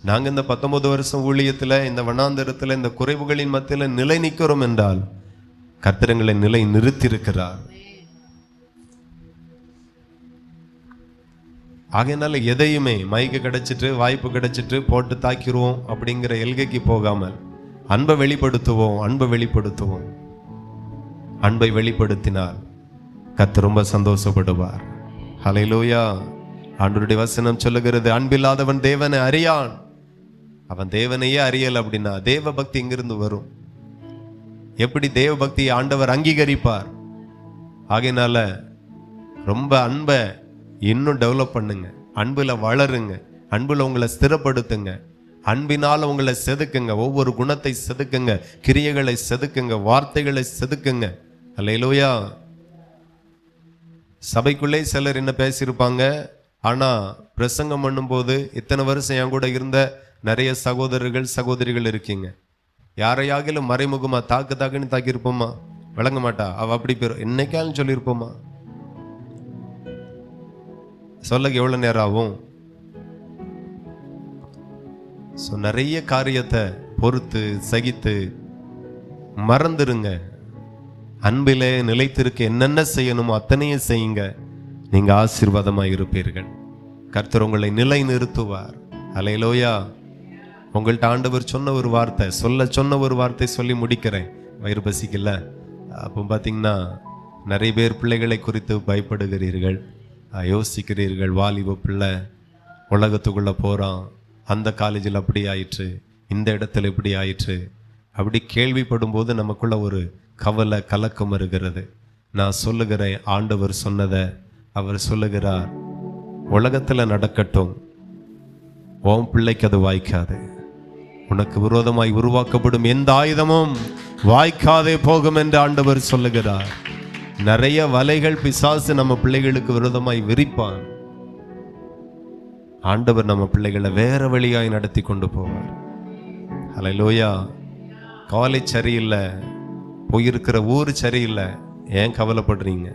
நாங்கள் இந்த 19 வருஷம் ஊழியத்தில், இந்த வனாந்தரத்தில், இந்த குறைவுகளின் மத்தியில் நிலை நிற்கிறோம் என்றால் கர்த்தர் எங்களை நிலை நிறுத்தியிருக்கிறார். ஆகையினால எதையுமே மைக்கு கிடைச்சிட்டு வாய்ப்பு கிடைச்சிட்டு போட்டு தாக்கிடுவோம் அப்படிங்கிற எல்கைக்கு போகாமல் அன்பை வெளிப்படுத்துவோம், அன்பை வெளிப்படுத்துவோம். அன்பை வெளிப்படுத்தினால் கர்த்தர் ரொம்ப சந்தோஷப்படுவார். ஹல்லேலூயா. ஆண்டவருடைய வசனம் சொல்லுகிறது, அன்பில்லாதவன் தேவனை அறியான். அவன் தேவனையே அறியல் அப்படின்னா தேவ பக்தி எங்கிருந்து வரும்? எப்படி தேவ பக்தியை ஆண்டவர் அங்கீகரிப்பார்? ஆகையினால ரொம்ப அன்பை இன்னும் டெவலப் பண்ணுங்க, அன்புல வளருங்க, அன்புல உங்களை ஸ்திரப்படுத்துங்க, அன்பினால உங்களை செதுக்குங்க, ஒவ்வொரு குணத்தை செதுக்குங்க, கிரியைகளை செதுக்குங்க, வார்த்தைகளை செதுக்குங்க. அல்லேலூயா. சபைக்குள்ளே சிலர் என்ன பேசியிருப்பாங்க, ஆனா பிரசங்கம் பண்ணும்போது இத்தனை வருஷம் என் கூட இருந்த நிறைய சகோதரர்கள் சகோதரிகள் இருக்கீங்க, யாரையாகிலும் மறைமுகமா தாக்குன்னு தாக்கியிருப்போமா? விளங்க மாட்டா அவ அப்படி பேரும் என்னைக்காலும் சொல்லியிருப்போமா? சொல்ல எவ்வளவு நேரம் ஆகும்? நிறைய காரியத்தை பொறுத்து சகித்து மறந்துருங்க. அன்பிலே நிலைத்திருக்க என்னென்ன செய்யணுமோ அத்தனையும் செய்யுங்க. நீங்க ஆசீர்வாதமா இருப்பீர்கள். கர்த்தர் உங்களை நிலை நிறுத்துவார். அல்லேலூயா. உங்கள்ட்ட ஆண்டவர் சொன்ன ஒரு வார்த்தை சொன்ன ஒரு வார்த்தை சொல்லி முடிக்கிறேன். வயிறு பசிக்கல. அப்போ பார்த்தீங்கன்னா நிறைய பேர் பிள்ளைகளை குறித்து பயப்படுகிறீர்கள், யோசிக்கிறீர்கள். வாலிப பிள்ளை உலகத்துக்குள்ளே போகிறான், அந்த காலேஜில் அப்படி ஆயிற்று, இந்த இடத்துல இப்படி ஆயிற்று, அப்படி கேள்விப்படும் போது நமக்குள்ள ஒரு கவலை கலக்கம் வருகிறது. நான் சொல்லுகிறேன், ஆண்டவர் சொன்னதை அவர் சொல்லுகிறார், உலகத்தில் நடக்கட்டும், உன் பிள்ளைக்கு அது வாய்க்காது. உனக்கு விரோதமாய் உருவாக்கப்படும் எந்த ஆயுதமும் வாய்க்காதே போகும் என்று ஆண்டவர் சொல்லுகிறார். நிறைய வலைகள் பிசாசு நம்ம பிள்ளைகளுக்கு விரோதமாய் விரிப்பான். ஆண்டவர் நம்ம பிள்ளைகளை வேற வழியாய் நடத்தி கொண்டு போவார். ஹல்லேலூயா. காலேஜ் சரியில்லை, போயிருக்கிற ஊர் சரியில்லை, ஏன் கவலைப்படுறீங்க?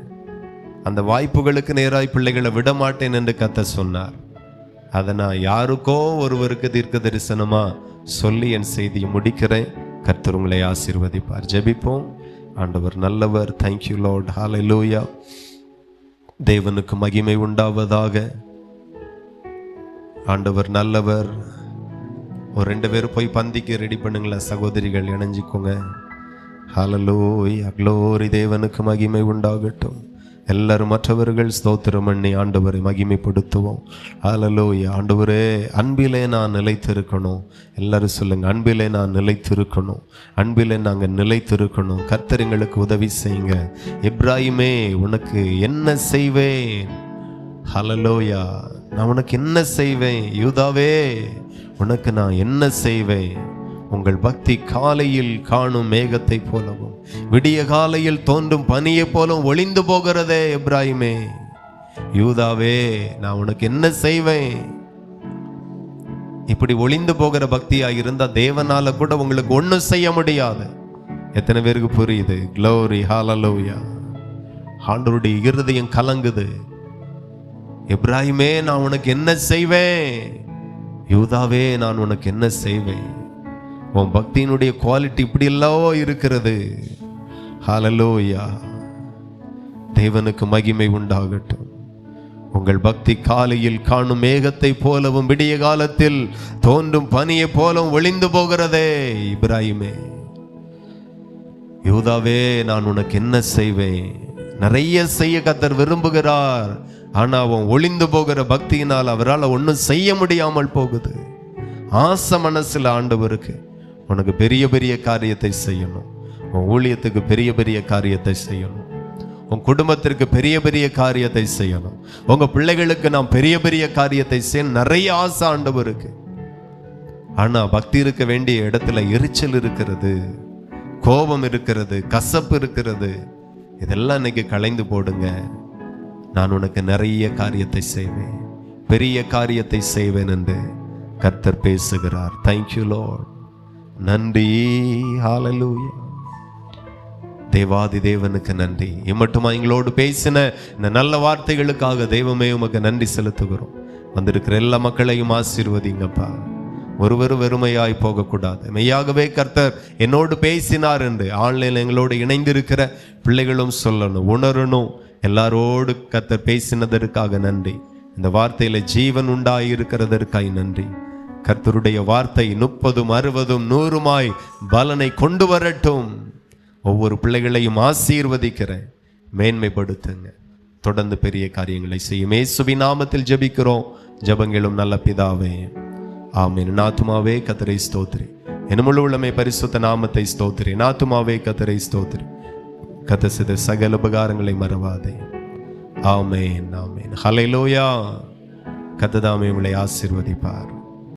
அந்த வாய்ப்புகளுக்கு நேராய் பிள்ளைகளை விடமாட்டேன் என்று கர்த்தர் சொன்னார். அதை நான் யாருக்கோ ஒருவருக்கு தீர்க்க தரிசனமா சொல்லி என் செய்தியை முடிக்கிறேன். கர்த்தர் உங்களை ஆசீர்வதிப்பார். ஜெபிப்போம். ஆண்டவர் நல்லவர். Thank you Lord. ஹல்லேலூயா. தேவனுக்கு மகிமை உண்டாவதாக. ஆண்டவர் நல்லவர். ஒரு 2 பேர் போய் பந்திக்கு ரெடி பண்ணுங்களேன். சகோதரிகள் இணைஞ்சிக்கோங்க. ஹல்லேலூயா. க்ளோரி. தேவனுக்கு மகிமை உண்டாகட்டும். எல்லாரும் மற்றவர்கள் ஸ்தோத்திரம் பண்ணி ஆண்டவரை மகிமைப்படுத்துவோம். ஹல்லேலூயா. ஆண்டவரே, அன்பிலே நான் நிலைத்திருக்கணும். எல்லாரும் சொல்லுங்க, அன்பிலே நான் நிலைத்திருக்கணும், அன்பிலே நாங்கள் நிலைத்திருக்கணும். கர்த்தர் எங்களுக்கு உதவி செய்யுங்க. எப்ராயிமே, உனக்கு என்ன செய்வேன்? ஹல்லேலூயா. நான் உனக்கு என்ன செய்வேன்? யூதாவே, உனக்கு நான் என்ன செய்வேன்? உங்கள் பக்தி காலையில் காணும் மேகத்தை போலவும் விடிய காலையில் தோன்றும் பனியை போலும் ஒளிந்து போகிறதே. எப்ராயிமே, யூதாவே, நான் உனக்கு என்ன செய்வேன்? இப்படி ஒளிந்து போகிற பக்தியா இருந்தா தேவனால கூட உங்களுக்கு ஒன்றும் செய்ய முடியாது. எத்தனை பேருக்கு புரியுது? க்ளோரி. ஹல்லேலூயா. ஆண்டவருடைய இருதயம் கலங்குது. எப்ராயிமே, நான் உனக்கு என்ன செய்வேன்? யூதாவே, நான் உனக்கு என்ன செய்வேன்? உன் பக்தியினுடைய குவாலிட்டி இப்படி எல்லாம் இருக்கிறது. ஹல்லேலூயா. தேவனுக்கு மகிமை உண்டாகட்டும். உங்கள் பக்தி காலையில் காணும் மேகத்தை போலவும் விடிய காலத்தில் தோன்றும் பனியை போலவும் ஒளிந்து போகிறதே. இப்ராயிமே, யூதாவே, நான் உனக்கு என்ன செய்வேன்? நிறைய செய்ய கர்த்தர் விரும்புகிறார். ஆனா அவன் ஒளிந்து போகிற பக்தியினால் அவரால் ஒன்றும் செய்ய முடியாமல் போகுது. ஆசை மனசுல ஆண்டவருக்கு உனக்கு பெரிய பெரிய காரியத்தை செய்யணும். உன் ஊழியத்துக்கு பெரிய பெரிய காரியத்தை செய்யணும். உன் குடும்பத்திற்கு பெரிய பெரிய காரியத்தை செய்யணும். உங்க பிள்ளைகளுக்கு நான் பெரிய பெரிய காரியத்தை செய்ய நிறைய ஆசை ஆண்டவருக்கு. ஆனா பக்தி இருக்க வேண்டிய இடத்துல எரிச்சல் இருக்கிறது, கோபம் இருக்கிறது, கசப்பு இருக்கிறது. இதெல்லாம் இன்னைக்கு களைந்து போடுங்க. நான் உனக்கு நிறைய காரியத்தை செய்வேன், பெரிய காரியத்தை செய்வேன் என்று கர்த்தர் பேசுகிறார். Thank you Lord. நன்றி. ஹல்லேலூயா. தேவாதி தேவனுக்கு நன்றி. இம்மட்டுமா எங்களோடு பேசின இந்த நல்ல வார்த்தைகளுக்காக தெய்வமே உமக்கு நன்றி செலுத்துகிறோம். வந்திருக்கிற எல்லா மக்களையும் ஆசீர்வதிங்கப்பா. ஒருவர் வெறுமையாய் போகக்கூடாது. மெய்யாகவே கர்த்தர் என்னோடு பேசினார் என்று ஆன்லைனில் எங்களோடு இணைந்திருக்கிற பிள்ளைகளும் சொல்லணும், உணரணும். எல்லாரோடு கர்த்தர் பேசினதற்காக நன்றி. இந்த வார்த்தையில ஜீவன் உண்டாயிருக்கிறதற்காய் நன்றி. கர்த்தருடைய வார்த்தை 30, 60, 100 பலனை கொண்டு வரட்டும். ஒவ்வொரு பிள்ளைகளையும் ஆசீர்வதிக்கிறேன், மேன்மைப்படுத்துங்க. தொடர்ந்து பெரிய காரியங்களை செய்யும் இயேசுவின் நாமத்தில் ஜெபிக்கிறோம் ஜெபங்களும் நல்ல பிதாவே, ஆமென். என் ஆத்துமாவே கர்த்தரை ஸ்தோத்திரி, என் முழு உள்ளமே பரிசுத்த நாமத்தை ஸ்தோத்திரி. என் ஆத்துமாவே கர்த்தரை ஸ்தோத்திரி, கர்த்தர் செய்த சகல உபகாரங்களை மறவாதே. ஆமென், ஆமென். ஹல்லேலூயா. கர்த்தர் தாமே உங்களை ஆசீர்வதிப்பார்.